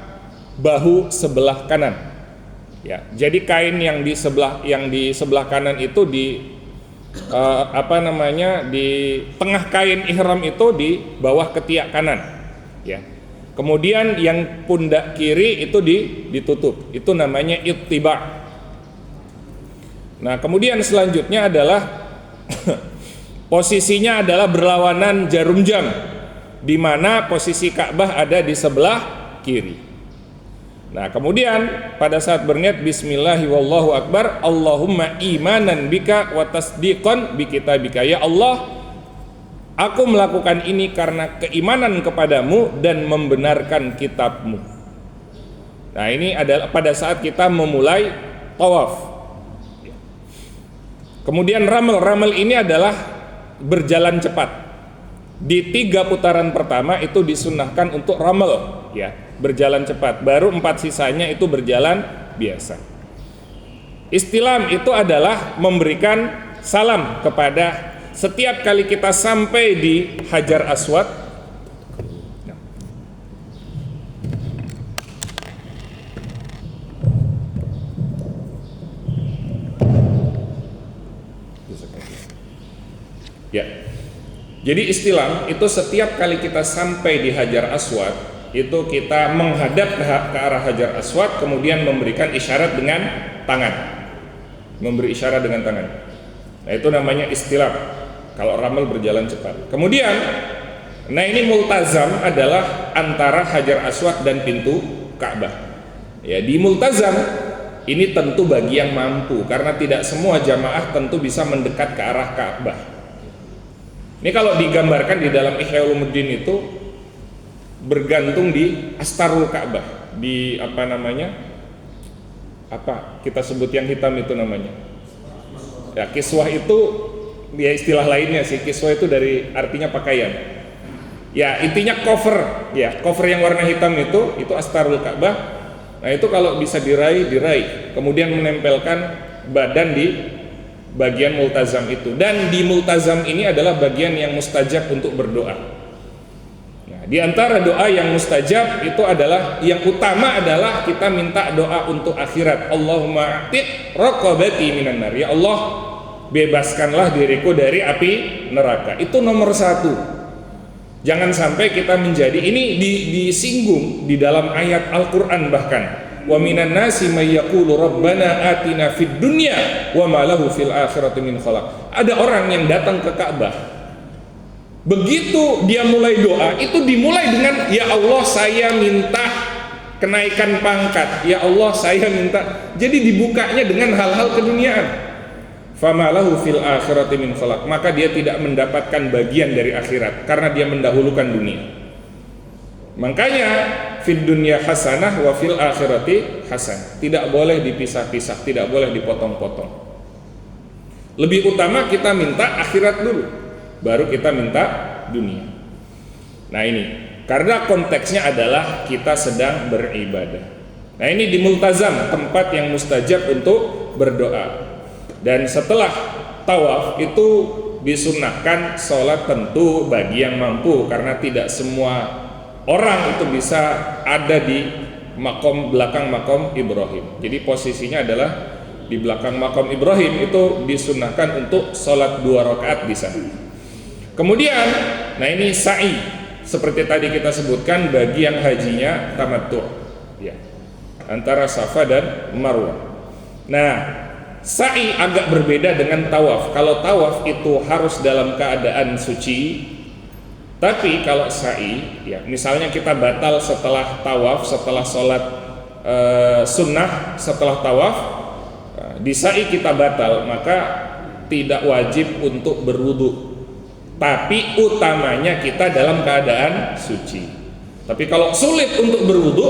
bahu sebelah kanan. Ya, jadi kain yang di sebelah kanan itu di di tengah kain ihram itu di bawah ketiak kanan. Ya. Kemudian yang pundak kiri itu ditutup. Itu namanya ittiba. Nah, kemudian selanjutnya adalah posisinya adalah berlawanan jarum jam, di mana posisi Ka'bah ada di sebelah kiri. Nah, kemudian pada saat berniat bismillahi wallahu akbar, Allahumma imanan bika wa tasdiqan bi kitabika. Ya Allah, aku melakukan ini karena keimanan kepadamu dan membenarkan kitabmu. Nah, ini adalah pada saat kita memulai tawaf. Kemudian ramal ini adalah berjalan cepat. Di 3 putaran pertama itu disunnahkan untuk ramal, ya, berjalan cepat. Baru 4 sisanya itu berjalan biasa. Istilam itu adalah memberikan salam kepada setiap kali kita sampai di Hajar Aswad. Ya. Jadi istilam itu setiap kali kita sampai di Hajar Aswad itu kita menghadap ke arah Hajar Aswad, kemudian memberikan isyarat dengan tangan, memberi isyarat dengan tangan. Nah itu namanya istilam. Kalau ramal berjalan cepat. Kemudian, nah ini multazam adalah antara Hajar Aswad dan pintu Ka'bah. Ya, di multazam ini tentu bagi yang mampu, karena tidak semua jamaah tentu bisa mendekat ke arah Ka'bah. Ini kalau digambarkan di dalam Ihya Ulumuddin itu bergantung di Astarul Ka'bah, di apa kita sebut yang hitam itu namanya? Ya, kiswah itu ya istilah lainnya sih. Kiswah itu dari artinya pakaian. Ya, intinya cover, ya, cover yang warna hitam itu astarul Ka'bah. Nah, itu kalau bisa diraih, kemudian menempelkan badan di bagian multazam itu. Dan di multazam ini adalah bagian yang mustajab untuk berdoa. Nah, di antara doa yang mustajab itu adalah, yang utama adalah kita minta doa untuk akhirat. Allahumma a'tiq raqabati minan nar. Ya Allah, bebaskanlah diriku dari api neraka. Itu nomor satu. Jangan sampai kita menjadi, ini disinggung di dalam ayat Al-Quran bahkan. Wa minan nasi may yaqulu rabbana atina fid dunya wa ma lahu fil akhirati min khalaq. Ada orang yang datang ke Ka'bah. Begitu dia mulai doa, itu dimulai dengan ya Allah saya minta kenaikan pangkat. Ya Allah saya minta. Jadi dibukanya dengan hal-hal keduniaan. Famalahu fil akhirati min khalaq, maka dia tidak mendapatkan bagian dari akhirat karena dia mendahulukan dunia. Makanya fid dunya hasanah wa fil akhirati hasan. Tidak boleh dipisah-pisah, tidak boleh dipotong-potong. Lebih utama kita minta akhirat dulu, baru kita minta dunia. Nah ini, karena konteksnya adalah kita sedang beribadah. Nah ini di multazam, tempat yang mustajab untuk berdoa. Dan setelah tawaf itu disunnahkan sholat tentu bagi yang mampu, karena tidak semua orang itu bisa ada di belakang makom Ibrahim. Jadi posisinya adalah di belakang makom Ibrahim, itu disunnahkan untuk sholat 2 rakaat di sana. Kemudian, nah ini sa'i, seperti tadi kita sebutkan bagi yang hajinya tamattu, ya, antara Safa dan Marwah. Nah, sa'i agak berbeda dengan tawaf. Kalau tawaf itu harus dalam keadaan suci, tapi kalau sa'i, ya, misalnya kita batal setelah tawaf, setelah sholat sunnah, setelah tawaf, di sa'i kita batal, maka tidak wajib untuk berwudu. Tapi utamanya kita dalam keadaan suci. Tapi kalau sulit untuk berwudu,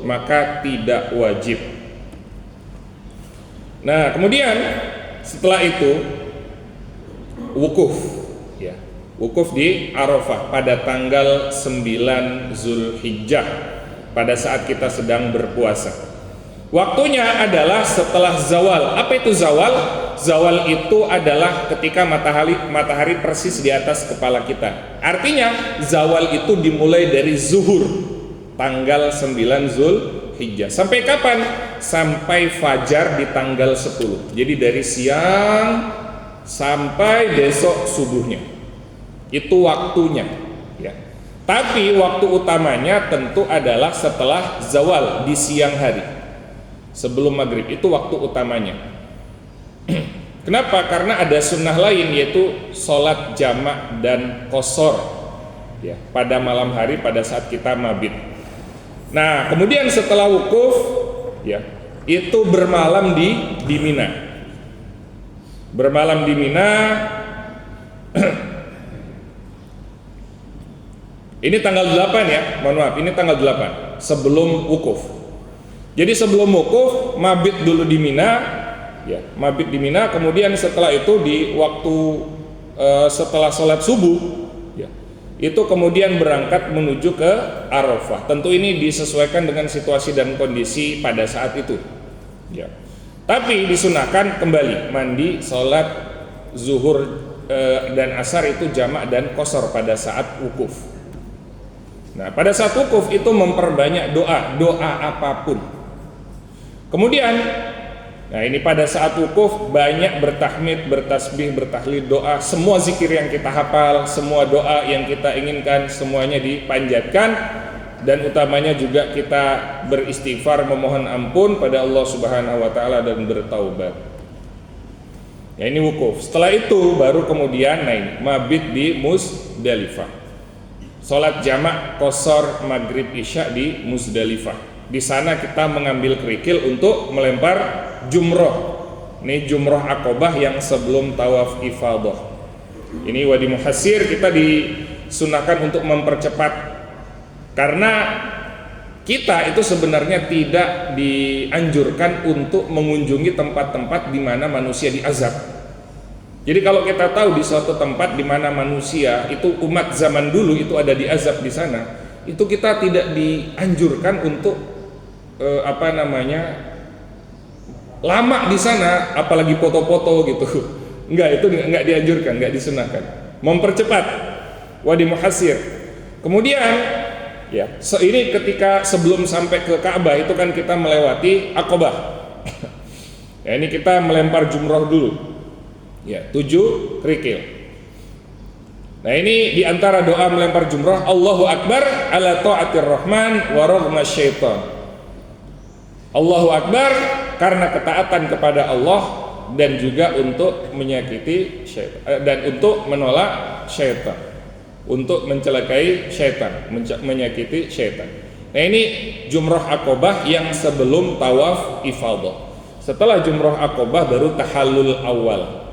maka tidak wajib. Nah, kemudian setelah itu wukuf, ya, wukuf di Arafah pada tanggal 9 Zulhijjah pada saat kita sedang berpuasa. Waktunya adalah setelah zawal. Apa itu zawal? Zawal itu adalah ketika matahari persis di atas kepala kita. Artinya zawal itu dimulai dari zuhur tanggal 9 Zulhijjah. Sampai kapan? Sampai fajar di tanggal 10. Jadi dari siang sampai besok subuhnya. Itu waktunya, ya. Tapi waktu utamanya tentu adalah setelah zawal di siang hari. Sebelum maghrib itu waktu utamanya. Kenapa? Karena ada sunnah lain, yaitu sholat jamak dan qasar, ya, pada malam hari pada saat kita mabit. Nah, kemudian setelah wukuf, ya, itu bermalam di Mina. Bermalam di Mina. Ini tanggal 8 ya, mohon maaf, ini tanggal 8 sebelum wukuf. Jadi sebelum wukuf mabit dulu di Mina, ya, mabit di Mina, kemudian setelah itu di waktu setelah sholat subuh, ya, itu kemudian berangkat menuju ke Arafah. Tentu ini disesuaikan dengan situasi dan kondisi pada saat itu, ya. Tapi disunahkan kembali mandi, sholat zuhur dan asar itu jamak dan qasar pada saat wukuf. Nah, pada saat wukuf itu memperbanyak doa apapun. Kemudian, nah ini pada saat wukuf banyak bertahmid, bertasbih, bertahlil, doa, semua zikir yang kita hafal, semua doa yang kita inginkan, semuanya dipanjatkan, dan utamanya juga kita beristighfar, memohon ampun pada Allah Subhanahu wa taala dan bertaubat. Ya, ini wukuf. Setelah itu baru kemudian naik mabit di Muzdalifah. Salat jamak qasar maghrib isya di Muzdalifah. Di sana kita mengambil kerikil untuk melempar jumroh. Ini jumroh akobah yang sebelum tawaf ifadah. Ini Wadi Muhassir kita disunahkan untuk mempercepat, karena kita itu sebenarnya tidak dianjurkan untuk mengunjungi tempat-tempat di mana manusia diazab. Jadi kalau kita tahu di suatu tempat di mana manusia itu umat zaman dulu itu ada diazab di sana, itu kita tidak dianjurkan untuk lama di sana, apalagi foto-foto gitu. Enggak, itu enggak dianjurkan, enggak disunahkan. Mempercepat Wadi Muhassir. Kemudian ya, ini ketika sebelum sampai ke Ka'bah itu kan kita melewati Aqabah. Ya, ini kita melempar jumroh dulu. Ya, 7 kerikil. Nah, ini diantara doa melempar jumroh, Allahu Akbar ala ta'atir rahman wa raghma syaitan. Allahu Akbar karena ketaatan kepada Allah dan juga untuk menyakiti syaitan dan untuk menolak syaitan, untuk mencelakai syaitan, menyakiti syaitan. Nah, ini jumroh Aqabah yang sebelum tawaf ifadah. Setelah jumroh Aqabah baru tahallul awal.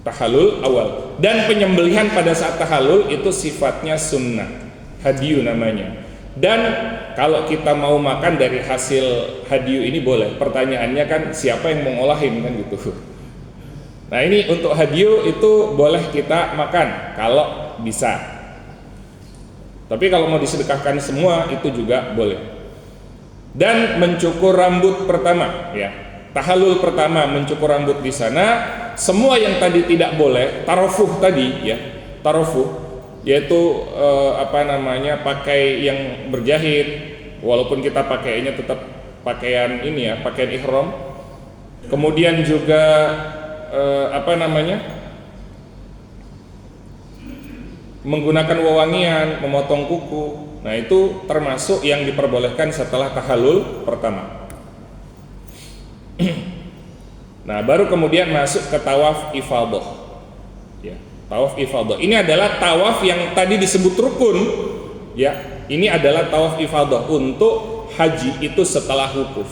Tahallul awal. Dan penyembelihan pada saat tahallul itu sifatnya sunnah, hadyu namanya. Dan kalau kita mau makan dari hasil hadyu ini boleh. Pertanyaannya kan siapa yang mau ngolahin kan gitu. Nah, ini untuk hadyu itu boleh kita makan kalau bisa. Tapi kalau mau disedekahkan semua itu juga boleh. Dan mencukur rambut pertama, ya. Tahallul pertama mencukur rambut di sana. Semua yang tadi tidak boleh, tarofuh tadi, ya. Tarofuh yaitu pakai yang berjahit, walaupun kita pakainya tetap pakaian ini ya, pakaian ihram. Kemudian juga menggunakan wewangian, memotong kuku. Nah, itu termasuk yang diperbolehkan setelah tahallul pertama. Nah, baru kemudian masuk ke tawaf ifadah. Ya, tawaf ifadah. Ini adalah tawaf yang tadi disebut rukun. Ya, ini adalah tawaf ifadah untuk haji itu setelah wukuf.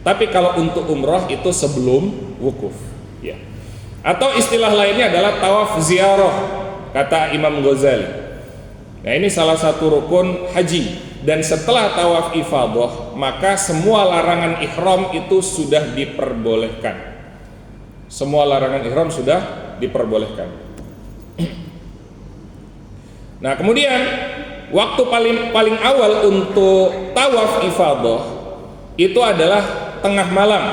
Tapi kalau untuk umrah itu sebelum wukuf. Ya. Atau istilah lainnya adalah tawaf ziarah, kata Imam Ghazali. Nah, ini salah satu rukun haji. Dan setelah tawaf ifadah, maka semua larangan ihram itu sudah diperbolehkan. Semua larangan ihram sudah diperbolehkan. Nah, kemudian waktu paling awal untuk tawaf ifadah itu adalah tengah malam.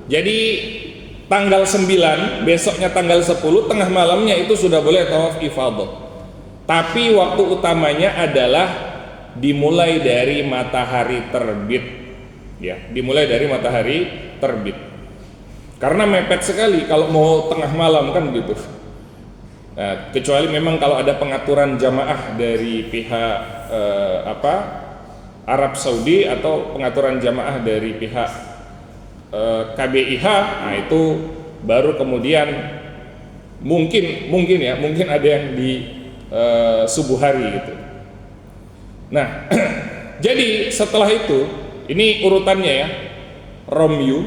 Jadi tanggal 9, besoknya tanggal 10, tengah malamnya itu sudah boleh tawaf ifadah. Tapi waktu utamanya adalah dimulai dari matahari terbit, ya, dimulai dari matahari terbit. Karena mepet sekali kalau mau tengah malam kan gitu. Nah, kecuali memang kalau ada pengaturan jamaah dari pihak Arab Saudi atau pengaturan jamaah dari pihak KBIH, nah itu baru kemudian mungkin ada yang di subuh hari gitu. Nah, jadi setelah itu, ini urutannya ya, romyu,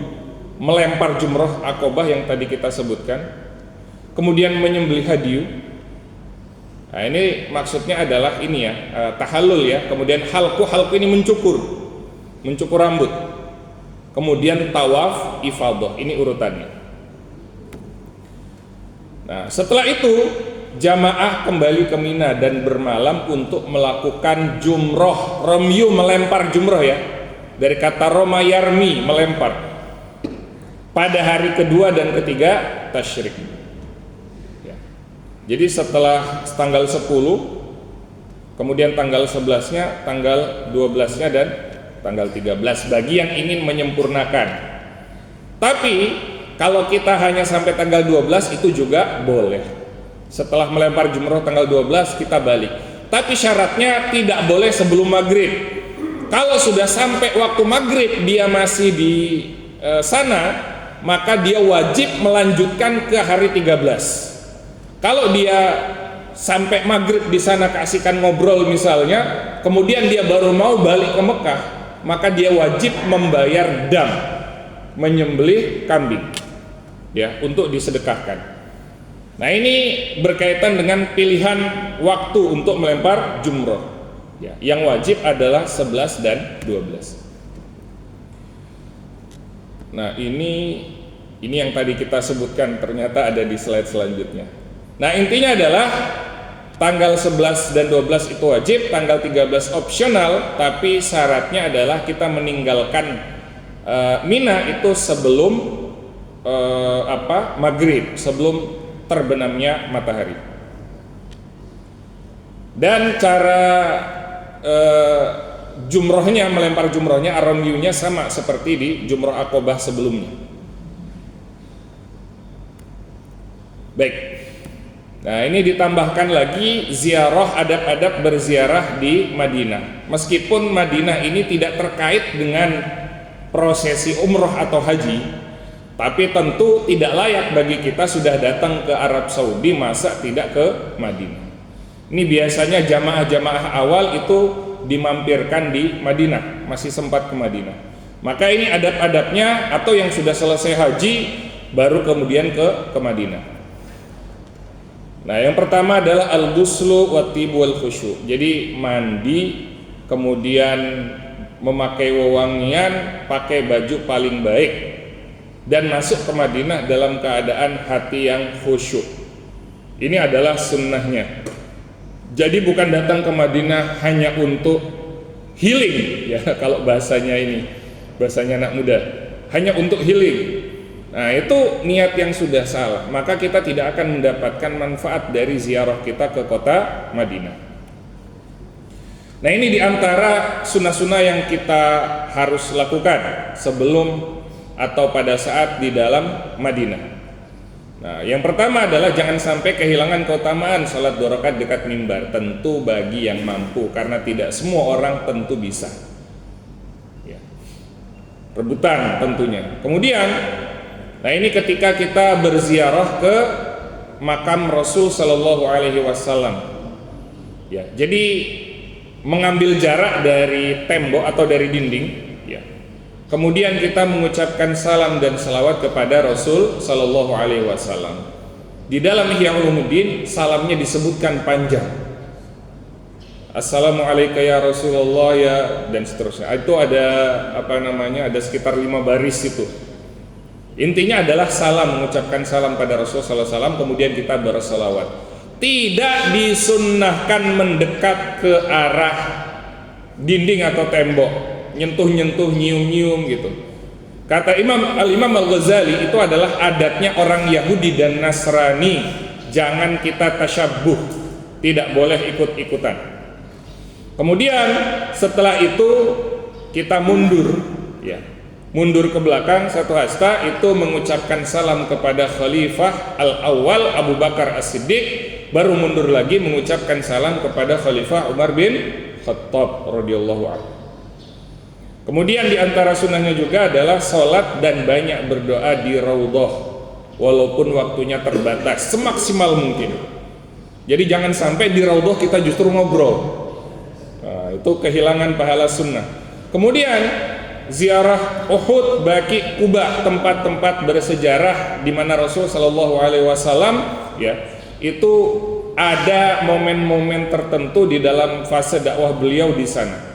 melempar jumroh Aqabah yang tadi kita sebutkan, kemudian menyembelih hadyu. Nah, ini maksudnya adalah ini ya, tahallul ya, kemudian halku ini mencukur rambut, kemudian tawaf ifadah, ini urutannya. Nah, setelah itu jamaah kembali ke Mina dan bermalam untuk melakukan jumroh, romyu, melempar jumroh ya, dari kata roma yarmi, melempar, pada hari kedua dan ketiga tasyrik ya. Jadi setelah tanggal 10, kemudian tanggal 11-nya, tanggal 12-nya dan tanggal 13 bagi yang ingin menyempurnakan. Tapi kalau kita hanya sampai tanggal 12 itu juga boleh. Setelah melempar jumroh tanggal 12 kita balik. Tapi syaratnya tidak boleh sebelum maghrib. Kalau sudah sampai waktu maghrib dia masih di sana, maka dia wajib melanjutkan ke hari 13. Kalau dia sampai maghrib di sana keasikan ngobrol misalnya, kemudian dia baru mau balik ke Mekah, maka dia wajib membayar dam, menyembelih kambing ya, untuk disedekahkan. Nah, ini berkaitan dengan pilihan waktu untuk melempar jumroh. Ya, yang wajib adalah 11 dan 12. Nah, ini yang tadi kita sebutkan ternyata ada di slide selanjutnya. Nah, intinya adalah tanggal 11 dan 12 itu wajib, tanggal 13 opsional, tapi syaratnya adalah kita meninggalkan Mina itu sebelum maghrib, sebelum terbenamnya matahari. Dan cara jumrohnya, melempar jumrohnya, ar-ramyunya sama seperti di jumroh Aqobah sebelumnya. Baik. Nah, ini ditambahkan lagi ziarah, adab-adab berziarah di Madinah. Meskipun Madinah ini tidak terkait dengan prosesi umroh atau haji, tapi tentu tidak layak bagi kita sudah datang ke Arab Saudi masa tidak ke Madinah. Ini biasanya jamaah-jamaah awal itu dimampirkan di Madinah, masih sempat ke Madinah. Maka ini adab-adabnya, atau yang sudah selesai haji baru kemudian ke Madinah. Nah, yang pertama adalah al-ghuslu wa tibu wal khusyu. Jadi mandi, kemudian memakai wewangian, pakai baju paling baik, dan masuk ke Madinah dalam keadaan hati yang khusyuk. Ini adalah sunnahnya. Jadi bukan datang ke Madinah hanya untuk healing, ya, kalau bahasanya anak muda, hanya untuk healing. Nah, itu niat yang sudah salah. Maka kita tidak akan mendapatkan manfaat dari ziarah kita ke kota Madinah. Nah, ini diantara sunnah-sunnah yang kita harus lakukan sebelum atau pada saat di dalam Madinah. Nah, yang pertama adalah jangan sampai kehilangan keutamaan salat 2 rakaat dekat mimbar, tentu bagi yang mampu, karena tidak semua orang tentu bisa. Ya. Rebutan tentunya. Kemudian, nah ini ketika kita berziarah ke makam Rasul Sallallahu Alaihi Wasallam. Ya, jadi mengambil jarak dari tembok atau dari dinding. Ya. Kemudian kita mengucapkan salam dan salawat kepada Rasul Sallallahu Alaihi Wasallam. Di dalam Ihya Ulumuddin salamnya disebutkan panjang. Assalamualaikum ya Rasulullah ya, dan seterusnya. Itu ada ada sekitar 5 baris itu. Intinya adalah salam, mengucapkan salam pada Rasul Sallallahu Alaihi Wasallam, kemudian kita bersalawat. Tidak disunnahkan mendekat ke arah dinding atau tembok, nyentuh-nyentuh, nyium-nyium gitu. Kata Al-Imam Al-Ghazali, itu adalah adatnya orang Yahudi dan Nasrani. Jangan kita tasyabbuh, tidak boleh ikut-ikutan. Kemudian setelah itu kita mundur, ya, mundur ke belakang 1 hasta, itu mengucapkan salam kepada Khalifah Al-Awwal Abu Bakar As-Siddiq, baru mundur lagi mengucapkan salam kepada Khalifah Umar bin Khattab radhiyallahu anhu. Kemudian di antara sunnahnya juga adalah sholat dan banyak berdoa di raudhah, walaupun waktunya terbatas, semaksimal mungkin. Jadi jangan sampai di raudhah kita justru ngobrol. Nah, itu kehilangan pahala sunnah. Kemudian ziarah Uhud, Baqi, Quba, tempat-tempat bersejarah di mana Rasul Shallallahu Alaihi Wasallam, ya, itu ada momen-momen tertentu di dalam fase dakwah beliau di sana.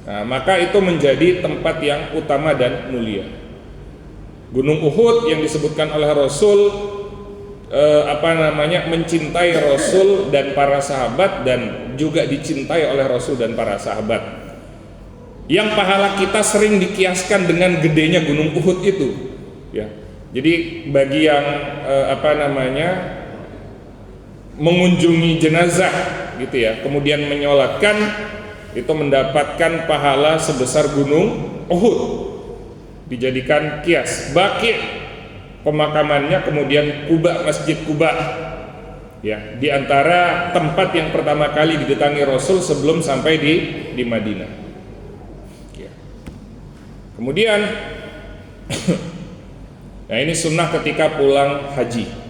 Nah, maka itu menjadi tempat yang utama dan mulia. Gunung Uhud yang disebutkan oleh Rasul mencintai Rasul dan para sahabat, dan juga dicintai oleh Rasul dan para sahabat. Yang pahala kita sering dikiaskan dengan gedenya Gunung Uhud itu, ya. Jadi bagi yang mengunjungi jenazah gitu ya, kemudian menyolatkan, itu mendapatkan pahala sebesar Gunung Uhud, dijadikan kias. Baqi pemakamannya, kemudian Quba, Masjid Quba, ya, di antara tempat yang pertama kali didatangi Rasul sebelum sampai di Madinah. Ya. Kemudian nah ini sunnah ketika pulang haji.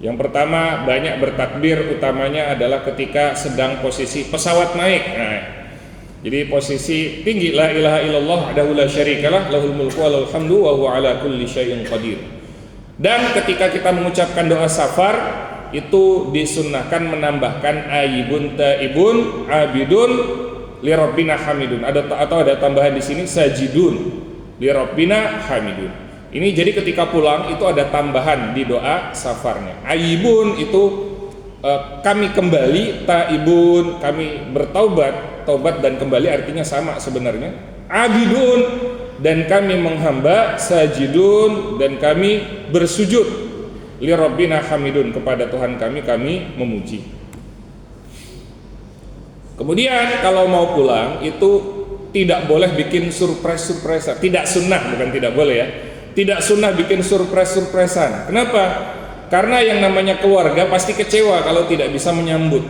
Yang pertama, banyak bertakbir, utamanya adalah ketika sedang posisi pesawat naik. Nah, jadi posisi tinggi, la ilaha illallah wahdahu la syarikalah, lahul mulku wa lahul hamdu wa huwa ala kulli syai'in qadir. Dan ketika kita mengucapkan doa safar, itu disunnahkan menambahkan aibun taibun abidun li rabbina hamidun. Atau ada tambahan di sini sajidun li rabbina hamidun. Ini jadi ketika pulang itu ada tambahan di doa safarnya. Aibun itu kami kembali, taibun kami bertaubat. Taubat dan kembali artinya sama sebenarnya. Abidun dan kami menghamba, sajidun dan kami bersujud li rabbina hamidun, kepada Tuhan kami memuji. Kemudian kalau mau pulang itu tidak boleh bikin surprise-surprisean. Tidak sunnah, bukan tidak boleh ya. Tidak sunnah bikin surprise-surprisean. Kenapa? Karena yang namanya keluarga pasti kecewa kalau tidak bisa menyambut.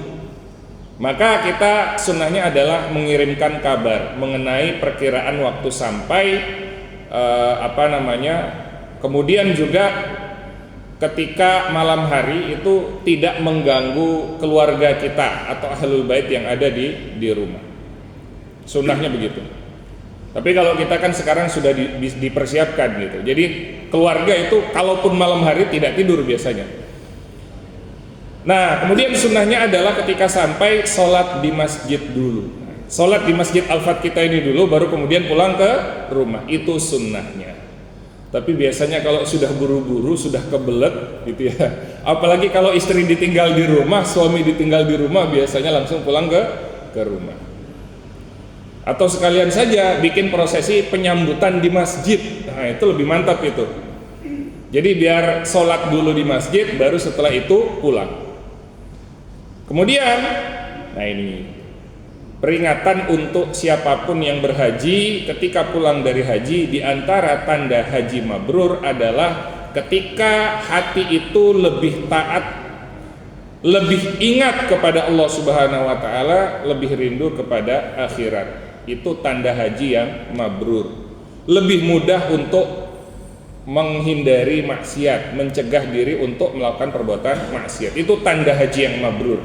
Maka kita sunnahnya adalah mengirimkan kabar mengenai perkiraan waktu sampai kemudian juga ketika malam hari itu tidak mengganggu keluarga kita atau ahlul bait yang ada di rumah. Sunnahnya begitu. Tapi kalau kita kan sekarang sudah dipersiapkan gitu. Jadi keluarga itu kalaupun malam hari tidak tidur biasanya. Nah, kemudian sunnahnya adalah ketika sampai sholat di masjid dulu. Sholat di masjid Al-Fat kita ini dulu, baru kemudian pulang ke rumah. Itu sunnahnya. Tapi biasanya kalau sudah buru-buru, sudah kebelet gitu ya. Apalagi kalau istri ditinggal di rumah, suami ditinggal di rumah, biasanya langsung pulang ke rumah. Atau sekalian saja bikin prosesi penyambutan di masjid. Nah, itu lebih mantap itu. Jadi biar sholat dulu di masjid, baru setelah itu pulang. Kemudian, nah ini peringatan untuk siapapun yang berhaji ketika pulang dari haji. Di antara tanda haji mabrur adalah ketika hati itu lebih taat, lebih ingat kepada Allah Subhanahu wa taala, lebih rindu kepada akhirat. Itu tanda haji yang mabrur. Lebih mudah untuk menghindari maksiat, mencegah diri untuk melakukan perbuatan maksiat. Itu tanda haji yang mabrur.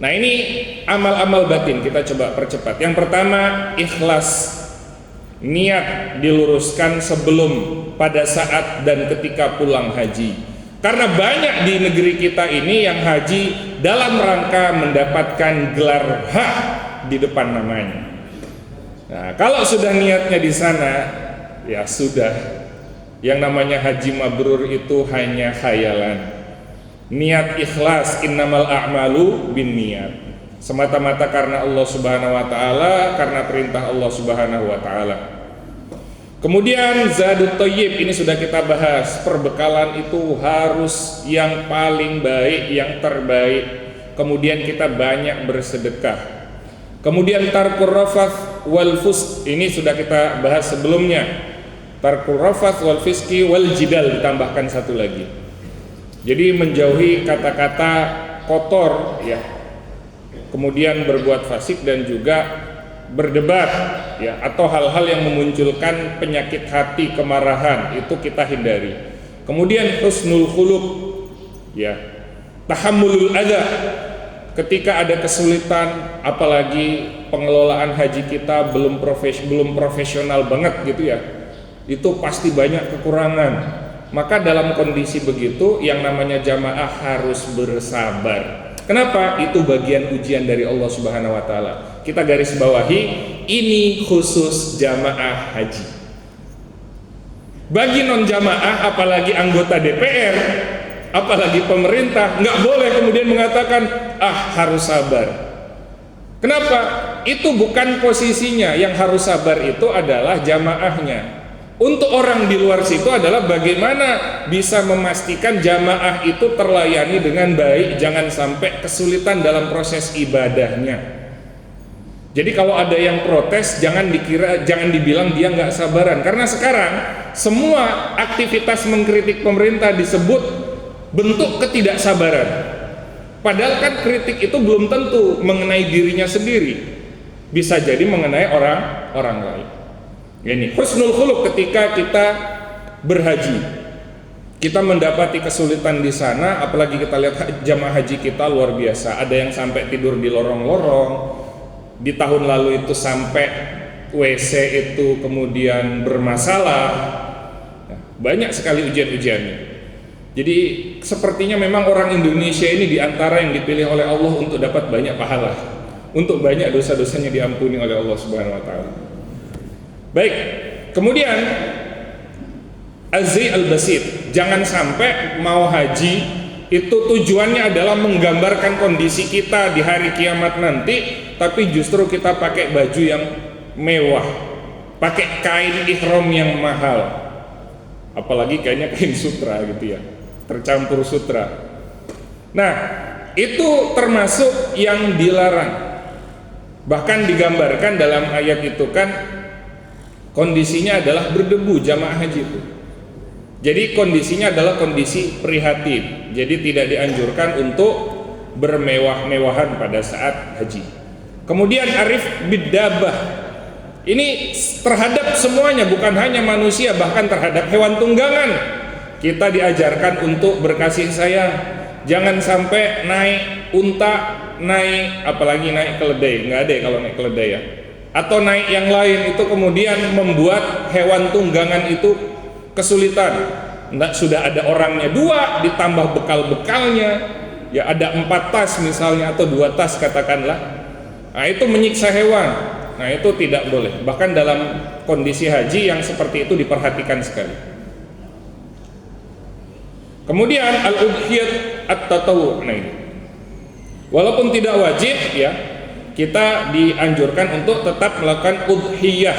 Nah, ini amal-amal batin kita coba percepat. Yang pertama, ikhlas. Niat diluruskan sebelum, pada saat dan ketika pulang haji. Karena banyak di negeri kita ini yang haji dalam rangka mendapatkan gelar hak di depan namanya. Nah, kalau sudah niatnya di sana, ya sudah. Yang namanya haji mabrur itu hanya khayalan. Niat ikhlas, innamal a'malu binniyat. Semata-mata karena Allah Subhanahu wa taala, karena perintah Allah Subhanahu wa taala. Kemudian zadut thayyib, ini sudah kita bahas. Perbekalan itu harus yang paling baik, yang terbaik. Kemudian kita banyak bersedekah. Kemudian tarkur rafath wal fusq, ini sudah kita bahas sebelumnya. Tarkur rafath wal fisqi wal jidal, ditambahkan satu lagi. Jadi menjauhi kata-kata kotor ya. Kemudian berbuat fasik dan juga berdebat ya, atau hal-hal yang memunculkan penyakit hati, kemarahan, itu kita hindari. Kemudian husnul khuluq ya, tahammulul adza. Ketika ada kesulitan, apalagi pengelolaan haji kita belum profesional banget gitu ya, itu pasti banyak kekurangan. Maka dalam kondisi begitu yang namanya jamaah harus bersabar. Kenapa? Itu bagian ujian dari Allah Subhanahu wa taala. Kita garis bawahi, ini khusus jamaah haji. Bagi non jamaah, apalagi anggota DPR, apalagi pemerintah, nggak boleh kemudian mengatakan harus sabar. Kenapa? Itu bukan posisinya. Yang harus sabar itu adalah jamaahnya. Untuk orang di luar situ adalah bagaimana bisa memastikan jamaah itu terlayani dengan baik, jangan sampai kesulitan dalam proses ibadahnya. Jadi kalau ada yang protes, jangan dibilang dia nggak sabaran, karena sekarang semua aktivitas mengkritik pemerintah disebut bentuk ketidaksabaran. Padahal kan kritik itu belum tentu mengenai dirinya sendiri, bisa jadi mengenai orang lain. Ini husnul khuluq ketika kita berhaji. Kita mendapati kesulitan di sana, apalagi kita lihat jamaah haji kita luar biasa. Ada yang sampai tidur di lorong-lorong. Di tahun lalu itu sampai WC itu kemudian bermasalah. Banyak sekali ujian-ujiannya. Jadi sepertinya memang orang Indonesia ini diantara yang dipilih oleh Allah untuk dapat banyak pahala, untuk banyak dosa-dosanya diampuni oleh Allah Subhanahu wa taala. Baik, kemudian Azzi al-Basit, jangan sampai mau haji itu tujuannya adalah menggambarkan kondisi kita di hari kiamat nanti, tapi justru kita pakai baju yang mewah, pakai kain ihram yang mahal, apalagi kayaknya kain sutra gitu ya, tercampur sutra. Nah, itu termasuk yang dilarang. Bahkan digambarkan dalam ayat itu kan kondisinya adalah berdebu jamaah haji itu. Jadi kondisinya adalah kondisi prihatin. Jadi tidak dianjurkan untuk bermewah-mewahan pada saat haji. Kemudian arif biddabah. Ini terhadap semuanya, bukan hanya manusia, bahkan terhadap hewan tunggangan. Kita diajarkan untuk berkasih sayang. Jangan sampai naik unta, naik apalagi naik keledai. Nggak ada ya kalau naik keledai ya. Atau naik yang lain itu kemudian membuat hewan tunggangan itu kesulitan. Nggak, sudah ada orangnya 2 ditambah bekal-bekalnya ya, ada 4 tas misalnya atau 2 tas katakanlah. Nah itu menyiksa hewan. Nah itu tidak boleh. Bahkan dalam kondisi haji yang seperti itu diperhatikan sekali. Kemudian al-udhiyat at-tatawu'. Nah ini walaupun tidak wajib ya, kita dianjurkan untuk tetap melakukan udhiyah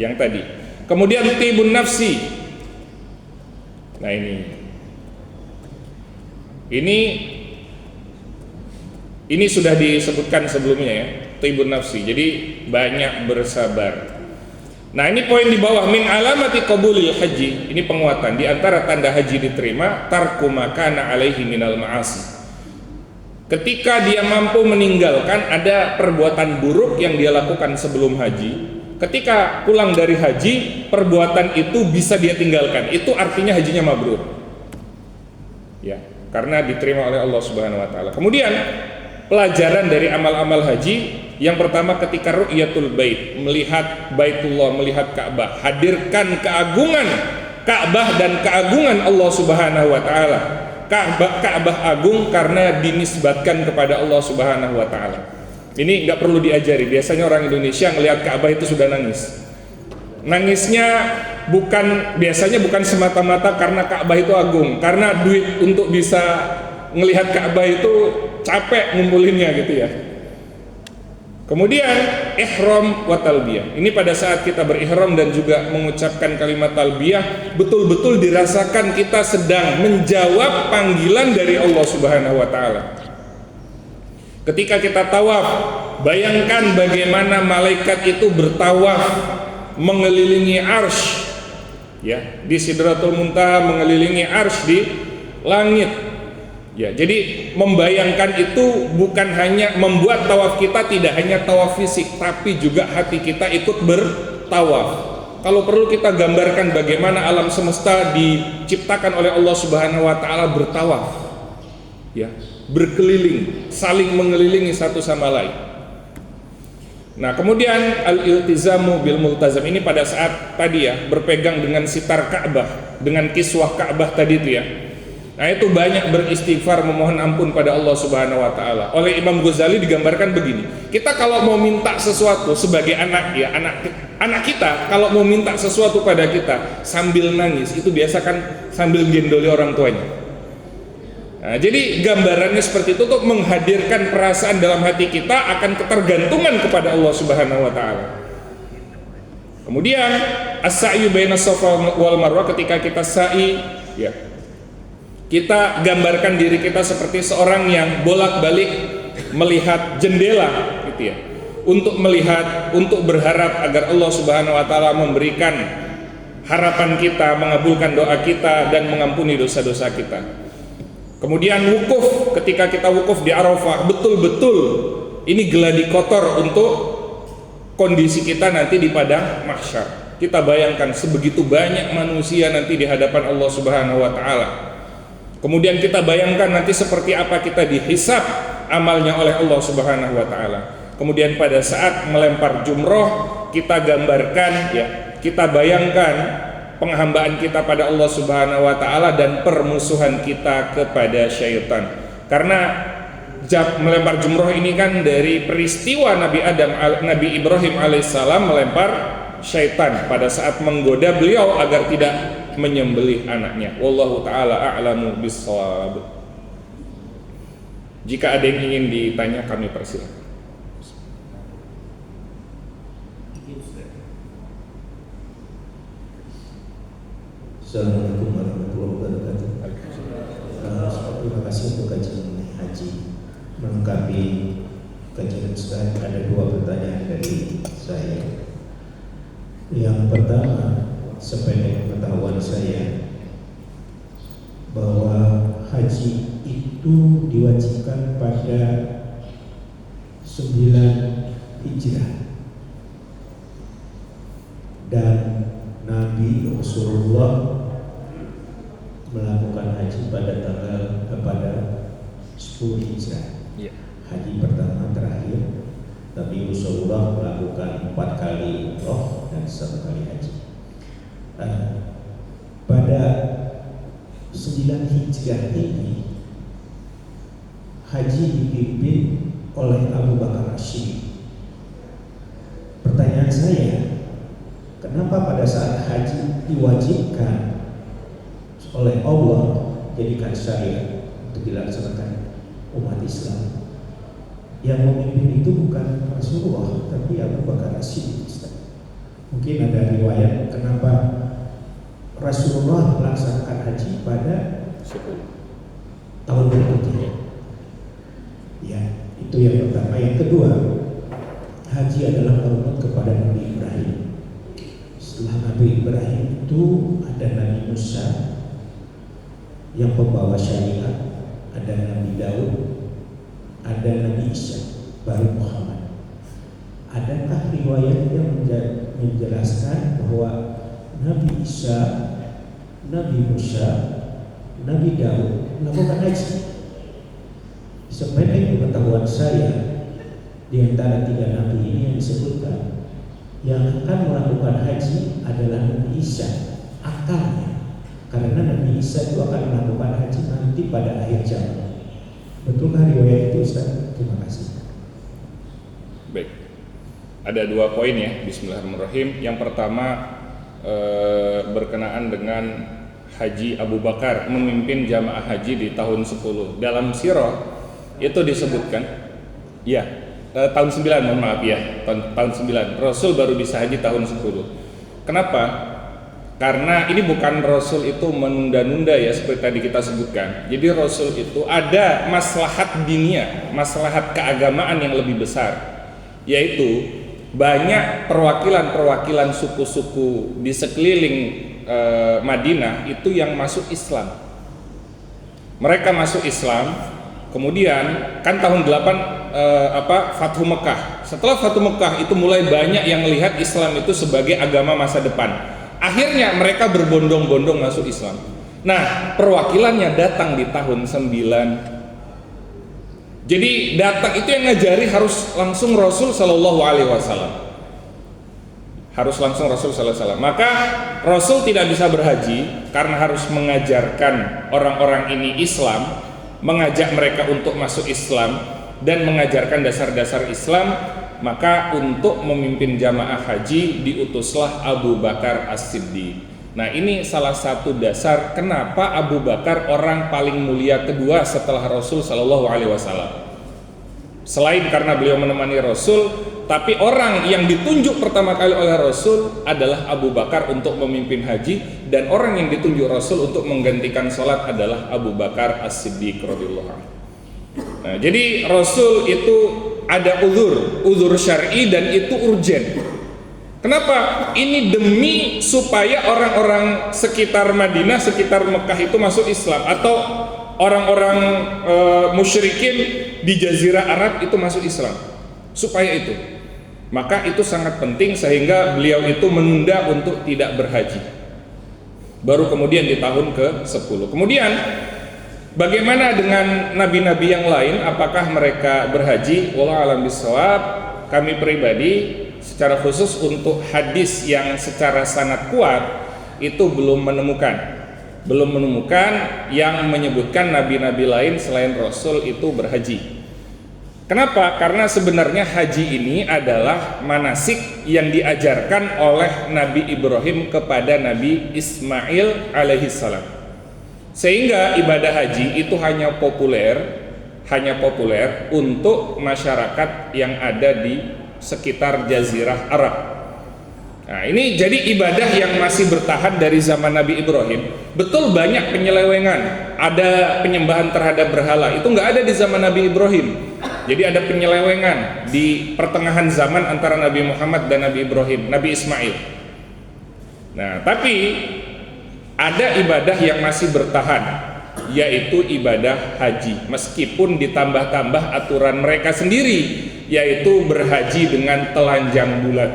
yang tadi. Kemudian tibun nafsi. Nah ini sudah disebutkan sebelumnya ya, tibun nafsi. Jadi banyak bersabar. Nah ini poin di bawah, min alamati qabulil haji. Ini penguatan di antara tanda haji diterima, tarku makana alaihi minal ma'asi. Ketika dia mampu meninggalkan ada perbuatan buruk yang dia lakukan sebelum haji, ketika pulang dari haji, perbuatan itu bisa dia tinggalkan. Itu artinya hajinya mabrur. Ya, karena diterima oleh Allah Subhanahu wa taala. Kemudian pelajaran dari amal-amal haji, yang pertama ketika ru'yatul bait, melihat Baitullah, melihat Ka'bah, hadirkan keagungan Ka'bah dan keagungan Allah Subhanahu wa taala. Ka'bah agung karena dinisbatkan kepada Allah Subhanahu wa taala. Ini nggak perlu diajari. Biasanya orang Indonesia ngelihat Ka'bah itu sudah nangis. Nangisnya biasanya bukan semata-mata karena Ka'bah itu agung, karena duit untuk bisa ngelihat Ka'bah itu capek ngumpulinnya gitu ya. Kemudian ihram wa talbiyah. Ini pada saat kita berihram dan juga mengucapkan kalimat talbiyah, betul-betul dirasakan kita sedang menjawab panggilan dari Allah Subhanahu wa taala. Ketika kita tawaf, bayangkan bagaimana malaikat itu bertawaf mengelilingi arsy, ya, di Sidratul Muntaha, mengelilingi arsy di langit. Ya, jadi membayangkan itu bukan hanya membuat tawaf kita tidak hanya tawaf fisik, tapi juga hati kita ikut bertawaf. Kalau perlu kita gambarkan bagaimana alam semesta diciptakan oleh Allah Subhanahu wa taala bertawaf. Ya, berkeliling, saling mengelilingi satu sama lain. Nah, kemudian al-iltizamu bil multazam, ini pada saat tadi ya berpegang dengan sitar Ka'bah, dengan kiswah Ka'bah tadi itu ya. Nah, itu banyak beristighfar, memohon ampun pada Allah Subhanahu wa taala. Oleh Imam Ghazali digambarkan begini. Kita kalau mau minta sesuatu sebagai anak ya, anak kita kalau mau minta sesuatu pada kita sambil nangis, itu biasa kan sambil gendoli orang tuanya. Nah, jadi gambarannya seperti itu untuk menghadirkan perasaan dalam hati kita akan ketergantungan kepada Allah Subhanahu wa taala. Kemudian as-sa'yu baina Safa wal Marwah, ketika kita sa'i ya, kita gambarkan diri kita seperti seorang yang bolak-balik melihat jendela gitu ya, untuk melihat, untuk berharap agar Allah Subhanahu wa taala memberikan harapan kita, mengabulkan doa kita dan mengampuni dosa-dosa kita. Kemudian wukuf, ketika kita wukuf di Arafah, betul-betul ini geladi kotor untuk kondisi kita nanti di padang mahsyar. Kita bayangkan sebegitu banyak manusia nanti di hadapan Allah Subhanahu wa taala. Kemudian kita bayangkan nanti seperti apa kita dihisab amalnya oleh Allah Subhanahu wa taala. Kemudian pada saat melempar jumroh, kita gambarkan ya, kita bayangkan penghambaan kita pada Allah Subhanahu wa taala dan permusuhan kita kepada syaitan. Karena melempar jumroh ini kan dari peristiwa Nabi Ibrahim alaihissalam melempar syaitan pada saat menggoda beliau agar tidak menyembelih anaknya. Wallahu taala a'lamu bissawab. Jika ada yang ingin ditanya kami persilakan. Assalamualaikum warahmatullahi wabarakatuh. Terima kasih untuk kajian haji. Melengkapi kajian Ustaz, ada 2 pertanyaan dari saya. Yang pertama, sependek pengetahuan saya, bahwa haji itu diwajibkan pada 9 Hijrah, dan Nabi Rasulullah melakukan haji pada 10 Hijrah. Haji pertama terakhir Nabi Rasulullah melakukan 4 kali umrah dan 1 kali haji. Pada 9 Hijrah ini haji dipimpin oleh Abu Bakar As-Siddiq. Pertanyaan saya, kenapa pada saat haji diwajibkan oleh Allah jadikan syariat untuk dilaksanakan umat Islam? Yang memimpin itu bukan Rasulullah, tapi Abu Bakar As-Siddiq. Mungkin ada riwayat kenapa Rasulullah melaksanakan haji pada tahun berikutnya. Ya, itu yang pertama. Yang kedua, haji adalah hormat kepada Nabi Ibrahim. Setelah Nabi Ibrahim itu ada Nabi Musa yang pembawa syariat, ada Nabi Daud, ada Nabi Isa, baru Muhammad. Adakah riwayat yang menjelaskan bahwa Nabi Isa, Nabi Musa, Nabi Daud melakukan haji? Sependek pengetahuan saya, di antara 3 nabi ini yang disebutkan, yang akan melakukan haji adalah Nabi Isa, akalnya, karena Nabi Isa itu akan melakukan haji nanti pada akhir zaman. Betulkah riwayat itu, Ustaz? Terima kasih. Baik, ada 2 poin ya. Bismillahirrahmanirrahim. Yang pertama berkenaan dengan Haji Abu Bakar memimpin jamaah haji di tahun 10. Dalam sirah itu disebutkan, ya, tahun 9, mohon maaf ya, tahun 9. Rasul baru bisa haji tahun 10. Kenapa? Karena ini bukan Rasul itu menunda-nunda ya, seperti tadi kita sebutkan. Jadi Rasul itu ada maslahat dinia, maslahat keagamaan yang lebih besar, yaitu banyak perwakilan-perwakilan suku-suku di sekeliling Madinah itu yang masuk Islam. Mereka masuk Islam, kemudian kan tahun 8 Fathu Mekah. Setelah Fathu Mekah itu mulai banyak yang melihat Islam itu sebagai agama masa depan. Akhirnya mereka berbondong-bondong masuk Islam. Nah, perwakilannya datang di tahun 9. Jadi datang itu yang ngajari harus langsung Rasul Shallallahu Alaihi Wasallam. Harus langsung Rasul Shallallahu Alaihi Wasallam. Maka Rasul tidak bisa berhaji karena harus mengajarkan orang-orang ini Islam, mengajak mereka untuk masuk Islam dan mengajarkan dasar-dasar Islam. Maka untuk memimpin jamaah haji diutuslah Abu Bakar As-Siddiq. Nah, ini salah satu dasar kenapa Abu Bakar orang paling mulia kedua setelah Rasul Shallallahu Alaihi Wasallam. Selain karena beliau menemani Rasul, tapi orang yang ditunjuk pertama kali oleh Rasul adalah Abu Bakar untuk memimpin haji, dan orang yang ditunjuk Rasul untuk menggantikan sholat adalah Abu Bakar As-Siddiq radhiyallahu anhu. Nah, jadi Rasul itu ada uzur syar'i dan itu urgen. Kenapa? Ini demi supaya orang-orang sekitar Madinah, sekitar Mekah itu masuk Islam, atau orang-orang musyrikin di Jazirah Arab itu masuk Islam. Supaya itu. Maka itu sangat penting sehingga beliau itu menunda untuk tidak berhaji. Baru kemudian di tahun ke-10. Kemudian bagaimana dengan nabi-nabi yang lain? Apakah mereka berhaji? Wallahu a'lam bishawab. Kami pribadi secara khusus untuk hadis yang secara sangat kuat itu belum menemukan yang menyebutkan nabi-nabi lain selain Rasul itu berhaji. Kenapa? Karena sebenarnya haji ini adalah manasik yang diajarkan oleh Nabi Ibrahim kepada Nabi Ismail alaihissalam. Sehingga ibadah haji itu hanya populer untuk masyarakat yang ada di sekitar Jazirah Arab. Nah, ini jadi ibadah yang masih bertahan dari zaman Nabi Ibrahim. Betul banyak penyelewengan, ada penyembahan terhadap berhala, itu nggak ada di zaman Nabi Ibrahim. Jadi ada penyelewengan di pertengahan zaman antara Nabi Muhammad dan Nabi Ibrahim, Nabi Ismail. Nah, tapi ada ibadah yang masih bertahan, yaitu ibadah haji, meskipun ditambah-tambah aturan mereka sendiri, yaitu berhaji dengan telanjang bulat.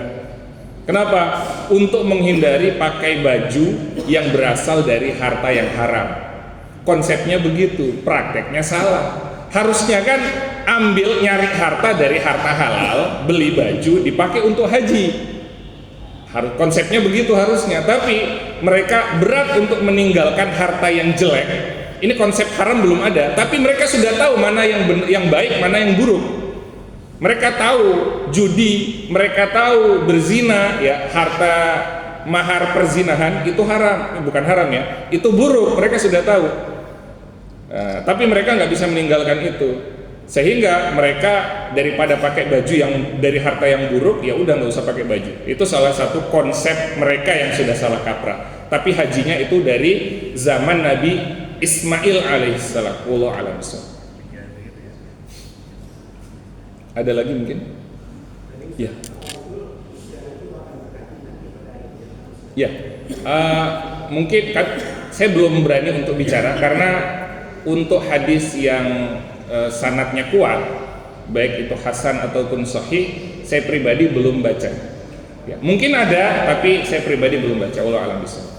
Kenapa? Untuk menghindari pakai baju yang berasal dari harta yang haram. Konsepnya begitu, prakteknya salah. Harusnya kan nyari harta dari harta halal, beli baju dipakai untuk haji. Konsepnya begitu harusnya, tapi mereka berat untuk meninggalkan harta yang jelek. Ini konsep haram belum ada, tapi mereka sudah tahu mana yang baik, mana yang buruk. Mereka tahu judi, mereka tahu berzina, ya, harta mahar perzinahan itu haram, bukan haram ya, itu buruk, mereka sudah tahu. Tapi mereka nggak bisa meninggalkan itu, sehingga mereka daripada pakai baju yang dari harta yang buruk, ya udah nggak usah pakai baju. Itu salah satu konsep mereka yang sudah salah kaprah. Tapi hajinya itu dari zaman Nabi Ismail alaihissalam. Wallahu a'lam bishawab. Ada lagi mungkin? Ya. Ya. Mungkin kan saya belum berani untuk bicara karena untuk hadis yang sanadnya kuat, baik itu hasan ataupun sahih, saya pribadi belum baca. Ya, mungkin ada, tapi saya pribadi belum baca. Wallahu a'lam bishawab.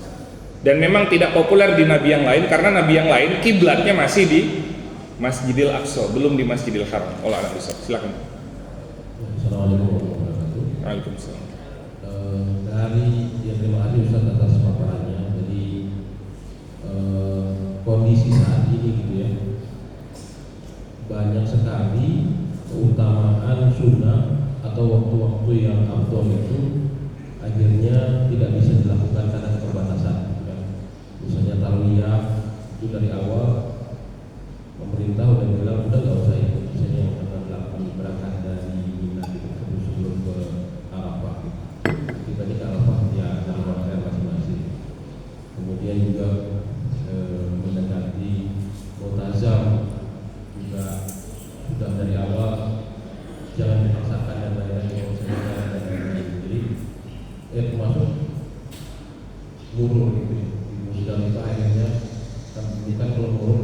Dan memang tidak populer di nabi yang lain karena nabi yang lain kiblatnya masih di Masjidil Aqsa, belum di Masjidil Haram. Wallahu a'lam bishawab. Silakan. Assalamualaikum warahmatullahi wabarakatuh. Waalaikumsalam. Terima kasih Ustaz atas paparannya. Jadi kondisi saat ini gitu ya, banyak sekali keutamaan sunnah atau waktu-waktu yang afdol itu akhirnya tidak bisa dilakukan karena keterbatasan. Misalnya tarwiyah itu dari awal pemerintah udah bilang udah nggak usah ikut, misalnya yang akan berangkat dari Mina gitu, sebelum ke Arafah. Kita di Arafah ya dalam hotel masing-masing. Kemudian juga mendekati Mu'tazam juga sudah dari awal jangan dipaksakan dan lain-lain. Jadi termasuk murur gitu. Dan itu akhirnya bukan kalau murur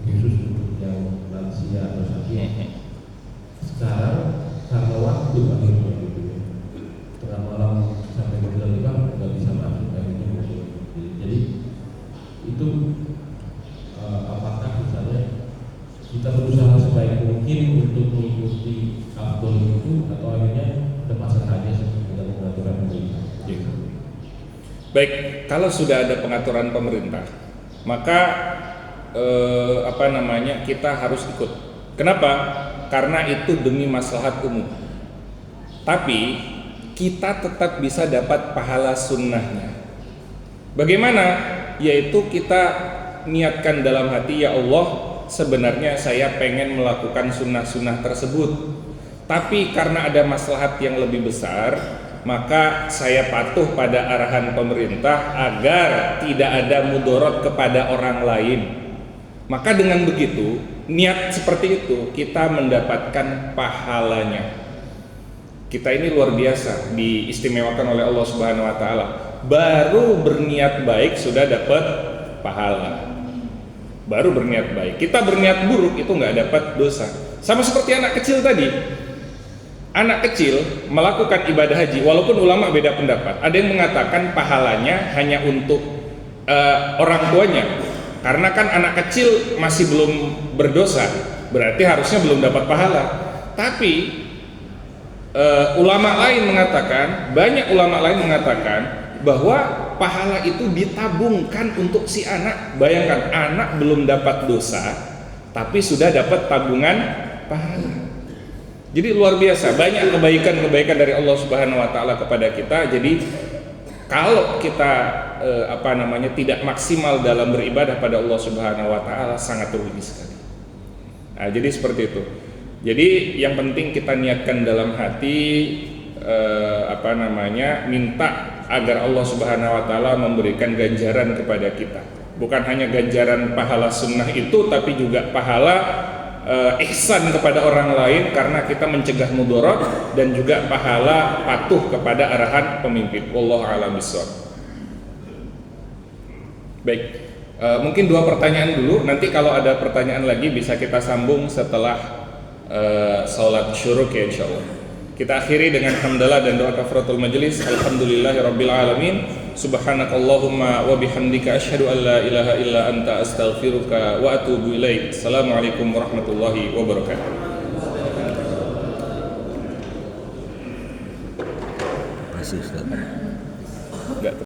khusus untuk yang lansia atau sakit. Sekarang karena waktu akhirnya gitu ya, tengah malam sampai Muzdalifah nggak bisa masuk akhirnya gitu. Jadi itu apakah misalnya kita berusaha sebaik mungkin untuk mengikuti afdol itu atau akhirnya terpaksa saja dengan pengaturan pemerintah? Baik, kalau sudah ada pengaturan pemerintah, maka kita harus ikut. Kenapa? Karena itu demi maslahat umum. Tapi kita tetap bisa dapat pahala sunnahnya. Bagaimana? Yaitu kita niatkan dalam hati, ya Allah, sebenarnya saya pengen melakukan sunnah-sunnah tersebut, tapi karena ada maslahat yang lebih besar, maka saya patuh pada arahan pemerintah agar tidak ada mudarat kepada orang lain. Maka dengan begitu, niat seperti itu kita mendapatkan pahalanya. Kita ini luar biasa, diistimewakan oleh Allah Subhanahu wa taala. Baru berniat baik sudah dapat pahala. Baru berniat baik. Kita berniat buruk itu nggak dapat dosa. Sama seperti anak kecil tadi. Anak kecil melakukan ibadah haji, walaupun ulama beda pendapat. Ada yang mengatakan pahalanya hanya untuk orang tuanya, karena kan anak kecil masih belum berdosa, berarti harusnya belum dapat pahala. Tapi ulama lain mengatakan, banyak ulama lain mengatakan bahwa pahala itu ditabungkan untuk si anak. Bayangkan, anak belum dapat dosa tapi sudah dapat tabungan pahala. Jadi luar biasa, banyak kebaikan-kebaikan dari Allah Subhanahu wa taala kepada kita. Jadi kalau kita tidak maksimal dalam beribadah pada Allah Subhanahu wa taala, sangat rugi sekali. Nah, jadi seperti itu. Jadi yang penting kita niatkan dalam hati minta agar Allah Subhanahu wa taala memberikan ganjaran kepada kita. Bukan hanya ganjaran pahala sunnah itu, tapi juga pahala ihsan kepada orang lain karena kita mencegah mudarat, dan juga pahala patuh kepada arahan pemimpin. Wallahu a'lam bishawab. Baik, mungkin 2 pertanyaan dulu. Nanti kalau ada pertanyaan lagi bisa kita sambung setelah salat syuruk ya insyaallah. Kita akhiri dengan hamdalah dan doa kafaratul majelis. Alhamdulillahirabbil alamin. Subhanakallahumma wa bihamdika asyhadu an la ilaha illa anta astaghfiruka wa atubu ilaik. Assalamualaikum warahmatullahi wabarakatuh.